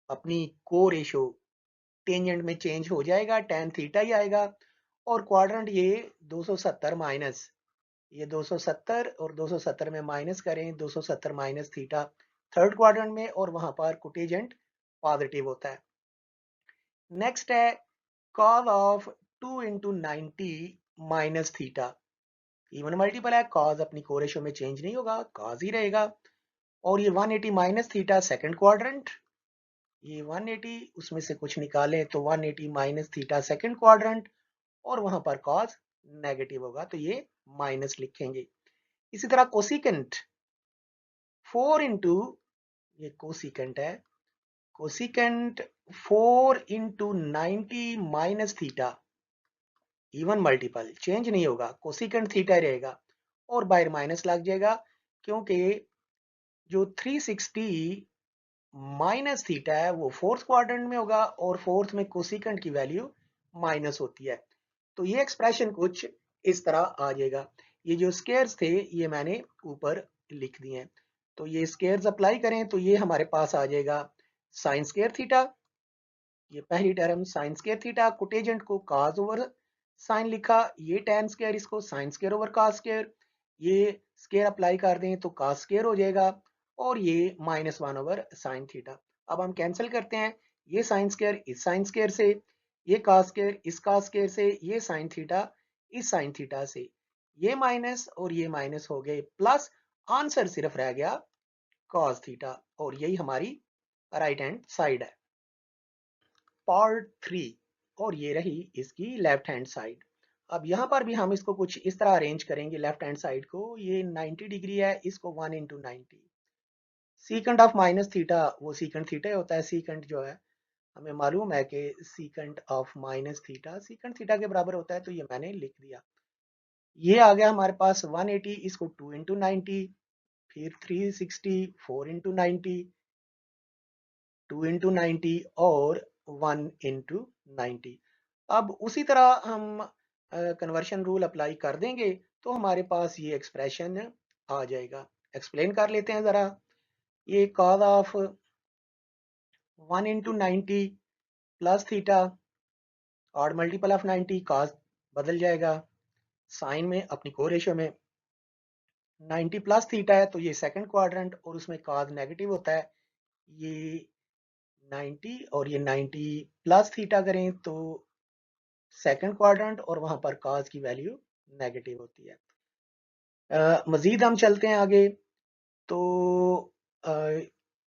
अपनी को रेशो टेंजेंट में चेंज हो जाएगा, tan थीटा ही आएगा, और क्वाड्रेंट ये 270 माइनस, ये 270 और 270 में माइनस करें, 270 माइनस थीटा थर्ड क्वाड्रेंट में, और वहां पर कोटेजेंट पॉजिटिव होता है। नेक्स्ट है cos of 2 into 90 minus theta, even multiple है, cos अपनी कोरेशो में चेंज नहीं होगा, cos ही रहेगा, और ये 180 माइनस थीटा सेकंड क्वाड्रेंट, ये 180 उसमें से कुछ निकालें तो 180 माइनस थीटा सेकंड क्वाड्रेंट, और वहां पर cos नेगेटिव होगा तो ये माइनस लिखेंगे। इसी तरह कोसिकेंट 4 इंटू, ये कोसिकेंट है, cosecant 4 into 90 minus theta, even multiple change नहीं होगा, कोसिकेंट थीटा रहेगा और बाहर माइनस लग जाएगा, क्योंकि जो 360 माइनस थीटा है वो फोर्थ क्वाड्रेंट में होगा और फोर्थ में कोसिकेंट की वैल्यू माइनस होती है। तो ये एक्सप्रेशन कुछ इस तरह आ जाएगा। ये जो स्केयर्स थे ये मैंने ऊपर लिख दिए हैं। तो ये स्केयर्स अप्लाई करें तो ये हमारे पास आ जाएगा साइन स्केयर थीटा, ये पहली टर्म साइन स्केयर थीटा, कोटेजेंट को कॉस ओवर साइन लिखा, ये टेन स्केयर, इसको sine square over cos square, ये स्केयर अप्लाई कर दें तो कॉस स्केयर हो जाएगा और ये -1 ओवर साइन थीटा। अब हम कैंसिल करते हैं, ये साइन स्केयर इस साइन स्केयर से, ये कॉस स्केयर इस कॉस स्केयर से, ये साइन थीटा इस साइन थीटा से, ये माइनस और ये माइनस हो गए, प्लस आंसर सिर्फ रह गया कॉस थीटा और यही हमारी राइट हैंड साइड है। पार्ट 3 और ये रही इसकी लेफ्ट हैंड साइड। अब यहाँ पर भी हम इसको कुछ इस तरह अरेंज करेंगे, लेफ्ट हैंड साइड को, ये 90 डिग्री है, इसको 1 into 90, secant of minus theta वो सीकेंट थीटा होता है, सीकेंट जो है हमें मालूम है कि secant of minus theta secant theta के बराबर होता है, तो ये मैंने लिख दिया। ये आ गया हमारे पास 180, इसको 2 इंटू 90, फिर 360, 4 इंटू 90, 2 इंटू 90 और 1 इंटू 90। अब उसी तरह हम कन्वर्शन रूल अप्लाई कर देंगे तो हमारे पास ये एक्सप्रेशन आ जाएगा। एक्सप्लेन कर लेते हैं ज़रा। ये cos of 1 into 90 plus theta, और मल्टीपल ऑफ 90 कॉस बदल जाएगा, साइन में अपनी को रेशो में 90 प्लस थीटा है तो ये सेकंड क्वाड्रेंट और उसमें कॉस नेगेटिव होता है, ये 90 और ये 90 प्लस थीटा करें तो सेकंड क्वाड्रेंट और वहां पर कॉस की वैल्यू नेगेटिव होती है। मजीद हम चलते हैं आगे, तो आ,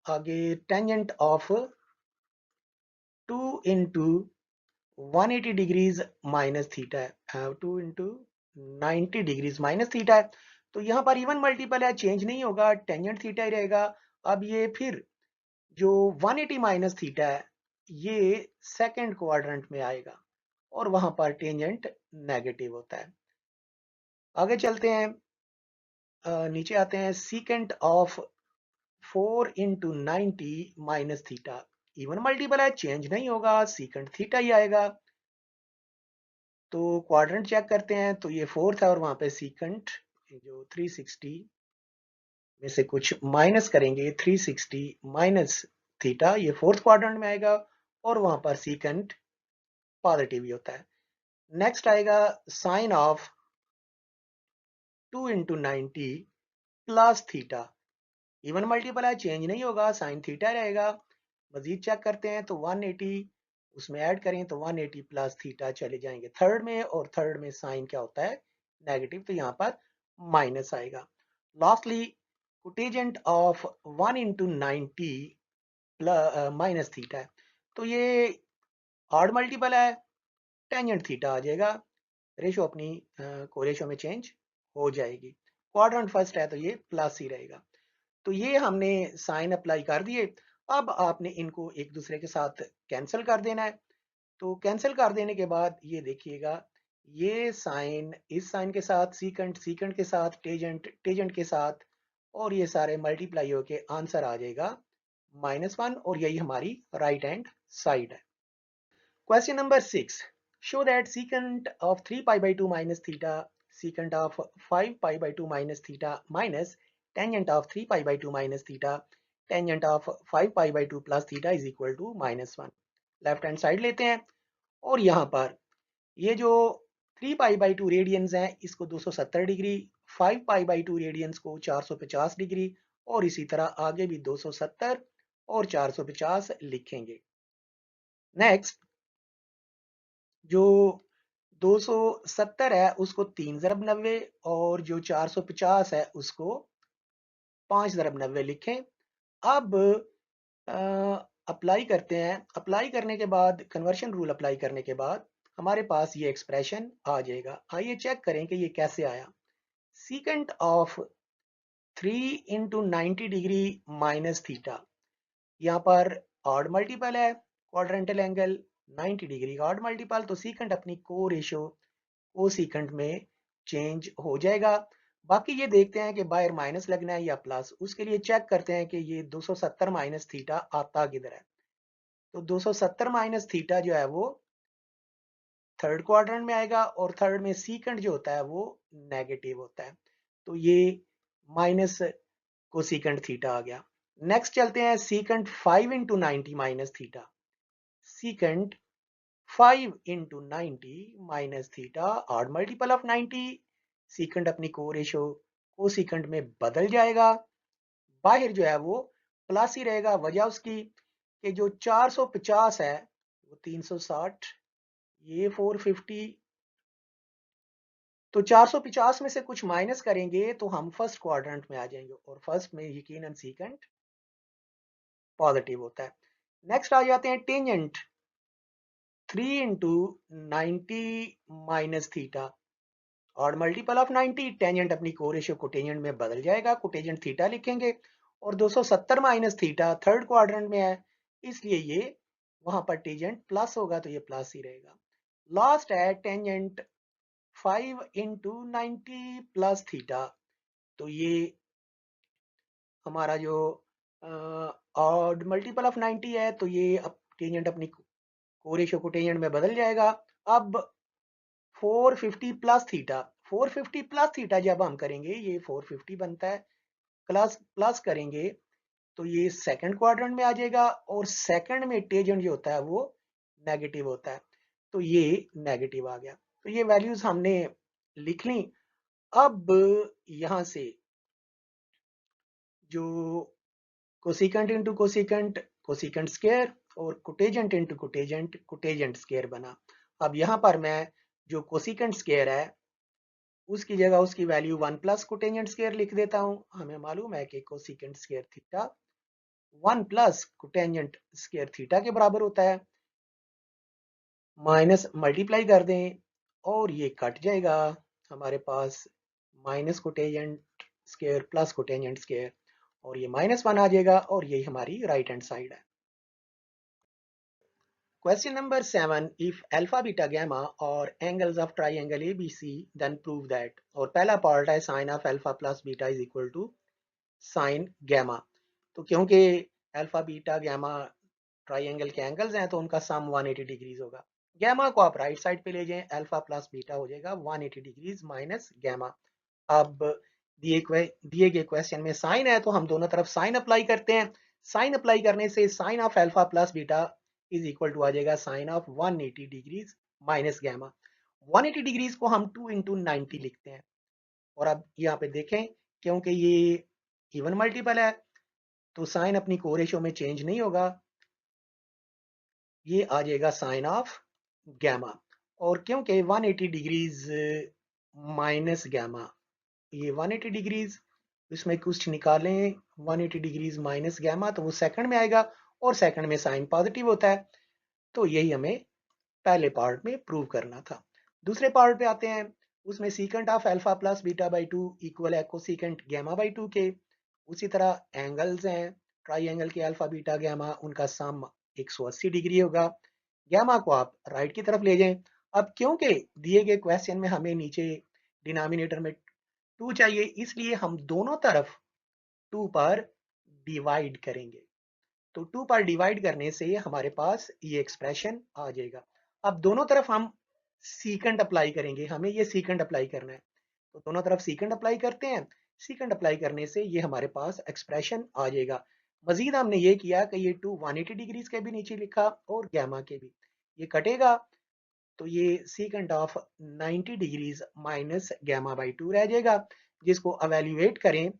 आगे tangent of 2 into 180 degrees minus theta है, 2 इंटू 90 डिग्रीज माइनस थीटा है, तो यहाँ पर इवन मल्टीपल है, चेंज नहीं होगा, टेंजेंट थीटा ही रहेगा। अब ये फिर जो 180 माइनस थीटा है ये सेकंड क्वाड्रेंट में आएगा और वहां पर टेंजेंट नेगेटिव होता है। आगे चलते हैं, नीचे आते हैं, secant of 4 into 90 minus theta, even multiple है, चेंज नहीं होगा, सीकेंट थीटा ही आएगा। तो क्वाड्रेंट चेक करते हैं तो ये फोर्थ है और वहां पे सीकेंट जो 360 में से कुछ माइनस करेंगे, 360 माइनस थीटा ये फोर्थ क्वाड्रेंट में आएगा और वहां पर सीकेंट पॉजिटिव ही होता है। नेक्स्ट आएगा sine of 2 into 90 plus theta, even multiple है, चेंज नहीं होगा, साइन थीटा रहेगा। मजीद चेक करते हैं तो 180 उसमें ऐड करें तो 180 प्लस थीटा चले जाएंगे थर्ड में, और थर्ड में साइन क्या होता है नेगेटिव, तो यहाँ पर माइनस आएगा। Lastly cotangent of 1 into 90 minus theta है, तो ये ऑड मल्टीपल है, टेंजेंट थीटा आ जाएगा, रेशो अपनी को रेशो में चेंज हो जाएगी। क्वाड्रेंट फर्स्ट है तो ये प्लस ही रहेगा। तो ये हमने साइन अप्लाई कर दिए। अब आपने इनको एक दूसरे के साथ कैंसिल कर देना है। तो कैंसिल कर देने के बाद ये देखिएगा, ये साइन इस साइन के साथ, सीकेंट सीकेंट के साथ, टेजेंट टेजेंट के साथ, और ये सारे मल्टीप्लाई होके आंसर आ जाएगा -1 और यही हमारी राइट हैंड साइड है। Question number 6. Show that secant of 3 pi by 2 minus theta, secant of 5 pi by 2 minus theta minus tangent of 3 pi by 2 minus theta, tangent of 5 pi by 2 plus theta is equal to -1. Left hand side लेते हैं और यहाँ पर ये जो 3 pi by 2 radiance हैं इसको 270 degree, 5 pi by 2 radiance को 450 डिग्री और इसी तरह आगे भी 270 और 450 लिखेंगे। नेक्स्ट जो 270 है उसको 3 ज़रब 90 और जो 450 है उसको 5 ज़रब 90 लिखें। अब अप्लाई करते हैं, अप्लाई करने के बाद कन्वर्शन रूल अप्लाई करने के बाद हमारे पास ये एक्सप्रेशन आ जाएगा। आइए चेक करें कि ये कैसे आया। Secant of 3 into 90 degree minus theta, यहाँ पर ऑड मल्टीपल है, क्वाड्रेंटल एंगल 90 डिग्री का ऑड मल्टीपल, तो सीकेंट अपनी को रेशो कोसिकेंट में चेंज हो जाएगा। बाकी ये देखते हैं कि बाहर माइनस लगना है या प्लस, उसके लिए चेक करते हैं कि ये 270 माइनस थीटा आता किधर है। तो 270 माइनस थीटा जो है वो थर्ड क्वाड्रेंट में आएगा और थर्ड में सीकेंट जो होता है वो नेगेटिव होता है, तो ये माइनस कोसिकेंट थीटा आ गया। नेक्स्ट चलते हैं secant 5 into 90 minus theta. Secant 5 into 90 minus theta odd multiple of 90। Secant अपनी को रेशो कोसिकेंट में बदल जाएगा, बाहर जो है वो प्लस ही रहेगा। वजह उसकी कि जो 450 है वो 360, ये 450, तो 450 में से कुछ माइनस करेंगे तो हम फर्स्ट क्वाड्रेंट में आ जाएंगे और फर्स्ट में यकीनन सीकेंट पॉजिटिव होता है। नेक्स्ट आ जाते हैं टेंजेंट 3 इंटू 90 माइनस थीटा और मल्टीपल ऑफ 90। टेंजेंट अपनी को रेशियो कोटेंजेंट में बदल जाएगा, कोटेंजेंट थीटा लिखेंगे और 270 माइनस थीटा थर्ड क्वाड्रेंट में है, इसलिए ये वहां पर टेंजेंट प्लस होगा तो ये प्लस ही रहेगा। लास्ट है टेंजेंट 5 इंटू 90 प्लस थीटा, तो ये हमारा जो ऑड मल्टीपल ऑफ 90 है, तो ये अब टेंजेंट अपनी को रेशियो को टेंजेंट में बदल जाएगा। अब 450 प्लस थीटा, 450 प्लस थीटा जब हम करेंगे ये 450 बनता है, प्लस प्लस करेंगे तो ये सेकंड क्वाड्रेंट में आ जाएगा और सेकंड में टेंजेंट जो होता है वो नेगेटिव होता है, तो ये नेगेटिव आ गया। तो ये वैल्यूज हमने लिख ली। अब यहां से जो cosecant into cosecant, cosecant square और कोटेजेंट इंटू कोटेजेंट, कोटेजेंट स्क्वायर बना। अब यहाँ पर मैं जो कोसिकेंट स्क्वायर है उसकी जगह उसकी वैल्यू 1 प्लस कोटेजेंट स्क्वायर लिख देता हूँ। हमें मालूम है कि cosecant square theta 1 plus cotangent square theta के बराबर होता है। माइनस मल्टीप्लाई कर दें और ये कट जाएगा, हमारे पास minus कोटेजेंट square plus cotangent square और ये -1 आ जाएगा और यही हमारी राइट हैंड साइड है। Question number 7, if alpha beta gamma or angles of triangle ABC then prove that, और पहला पार्ट है sin of alpha plus beta is equal to sin gamma। तो क्योंकि अल्फा बीटा गैमा ट्राइंगल के angles हैं तो उनका सम 180 डिग्रीज होगा। गैमा को आप राइट साइड पे ले जाएं, अल्फा प्लस बीटा हो जाएगा 180 डिग्रीज माइनस गैमा। अब दिए गए क्वेश्चन में साइन है तो हम दोनों तरफ साइन अप्लाई करते हैं। साइन अप्लाई करने से sine of alpha plus beta is equal to आ जाएगा sine of 180 degrees minus gamma. 180 degrees को हम 2 इंटू 90 लिखते हैं और अब यहाँ पे देखें क्योंकि ये इवन मल्टीपल है तो साइन अपनी को रेशियो में चेंज नहीं होगा, ये आ जाएगा साइन ऑफ गैमा। और क्योंकि 180 डिग्रीज माइनस गैमा, ये 180 डिग्रीज इसमें कुछ निकालें 180 डिग्रीज माइनस गैमा तो वो सेकंड में आएगा और सेकंड में साइन पॉजिटिव होता है, तो यही हमें पहले पार्ट में प्रूव करना था। दूसरे पार्ट पे आते हैं, उसमें secant of alpha plus beta by 2 equal है कोसीकेंट गैमा बाई 2 के। उसी तरह एंगल्स हैं ट्राइंगल के अल्फा बीटा गैमा, उनका सम 180 डिग्री होगा। गैमा को आप राइट की तरफ ले जाएं। अब क्योंकि दिए गए क्वेश्चन में हमें नीचे डिनोमिनेटर में 2 चाहिए, इसलिए हम दोनों तरफ 2 पर डिवाइड करेंगे। तो 2 पर डिवाइड करने से हमारे पास ये एक्सप्रेशन आ जाएगा। अब दोनों तरफ हम सीकेंट अप्लाई करेंगे, हमें ये सीकेंट अप्लाई करना है तो दोनों तरफ सीकेंट अप्लाई करते हैं। सीकेंट अप्लाई करने से ये हमारे पास एक्सप्रेशन आ जाएगा। मजीद हमने ये किया कि ये 2 180 डिग्रीज के भी नीचे लिखा और गैमा के भी, ये कटेगा तो ये secant of 90 degrees minus gamma by 2 रह जाएगा, जिसको अवेल्युएट करें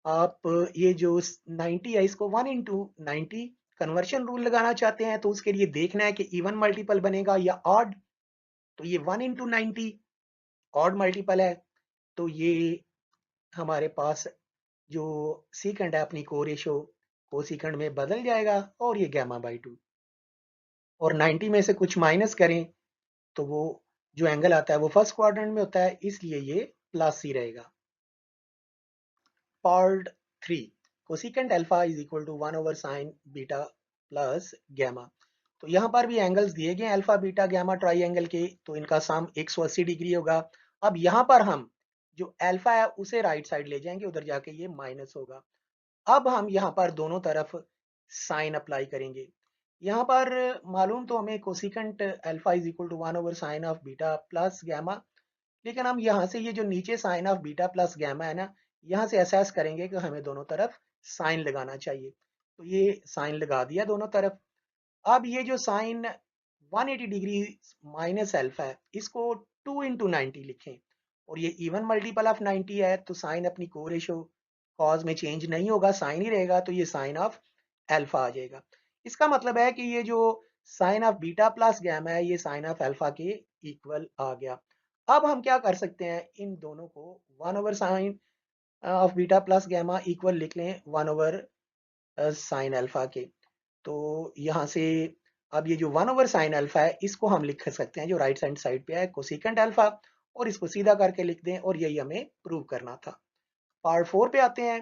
आप। ये जो 90 है इसको 1 इंटू 90 कन्वर्शन रूल लगाना चाहते हैं तो उसके लिए देखना है कि इवन मल्टीपल बनेगा या ऑड। तो ये 1 इंटू 90 ऑड मल्टीपल है, तो ये हमारे पास जो सीकेंड है अपनी को रेशो को सीकेंड में बदल जाएगा और ये गैमा बाई 2 और 90 में से कुछ माइनस करें तो वो जो एंगल आता है वो फर्स्ट क्वाड्रेंट में होता है, इसलिए ये प्लस ही रहेगा। Part 3, cosecant alpha is equal to 1 over sine beta plus gamma. तो यहाँ पर भी एंगल्स दिए गए अल्फा बीटा गैमा ट्राइंगल के, तो इनका सम 180 डिग्री होगा। अब यहाँ पर हम जो अल्फा है उसे राइट साइड ले जाएंगे, उधर जाके ये माइनस होगा। अब हम यहाँ पर दोनों तरफ साइन अप्लाई करेंगे। यहाँ पर मालूम तो हमें cosecant alpha is equal to 1/sin of beta plus gamma, लेकिन हम यहाँ से ये जो नीचे sine of beta plus gamma है ना, यहाँ से असेस करेंगे कि हमें दोनों तरफ साइन लगाना चाहिए। तो ये साइन लगा दिया दोनों तरफ। अब ये जो साइन 180 डिग्री माइनस अल्फा है, इसको 2 इंटू 90 लिखें, और ये इवन मल्टीपल ऑफ 90 है, तो साइन अपनी को रेशो कॉज में चेंज नहीं होगा, साइन ही रहेगा, तो ये साइन ऑफ अल्फा आ जाएगा। इसका मतलब है कि ये जो sine of beta plus gamma है, ये साइन ऑफ अल्फा के इक्वल आ गया। अब हम क्या कर सकते हैं, इन दोनों को 1/sin of beta plus gamma equal लिख लें 1/sin अल्फा के। तो यहाँ से अब ये जो 1/sin अल्फा है, इसको हम लिख सकते हैं जो राइट हैंड साइड पे है कोसिकेंट अल्फा, और इसको सीधा करके लिख दें, और यही हमें प्रूव करना था। पार्ट 4 पे आते हैं।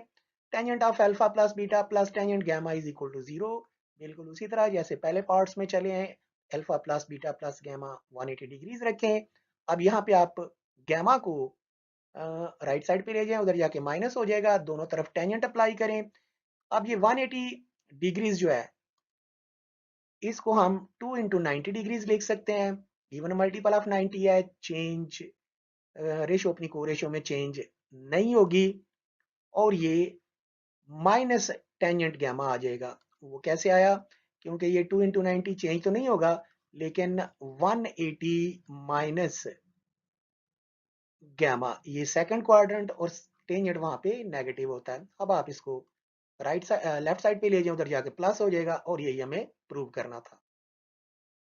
Tangent of alpha plus beta plus tangent gamma is equal to 0। बिल्कुल उसी तरह जैसे पहले पार्ट्स में चले हैं, alpha plus beta plus gamma 180 degrees रखें। अब यहाँ पे आप गैमा को राइट साइड पे ले जाएं, उधर जाके माइनस हो जाएगा, दोनों तरफ टेंजेंट अप्लाई करें। अब ये 180 डिग्रीज जो है, इसको हम 2 इंटू 90 डिग्रीज लिख सकते हैं। इवन मल्टीपल ऑफ 90 है, चेंज रेशो अपनी को रेशो में चेंज नहीं होगी, और ये माइनस टेंजेंट गैमा आ जाएगा। वो कैसे आया, क्योंकि ये 2 इंटू 90 चेंज तो नहीं होगा, लेकिन 180 माइनस गैमा, ये सेकंड क्वाड्रेंट, और टेंजेंट वहां पे नेगेटिव होता है। अब आप इसको राइट साइड लेफ्ट साइड पे ले जाएं, उधर जाके प्लस हो जाएगा, और यही हमें प्रूव करना था।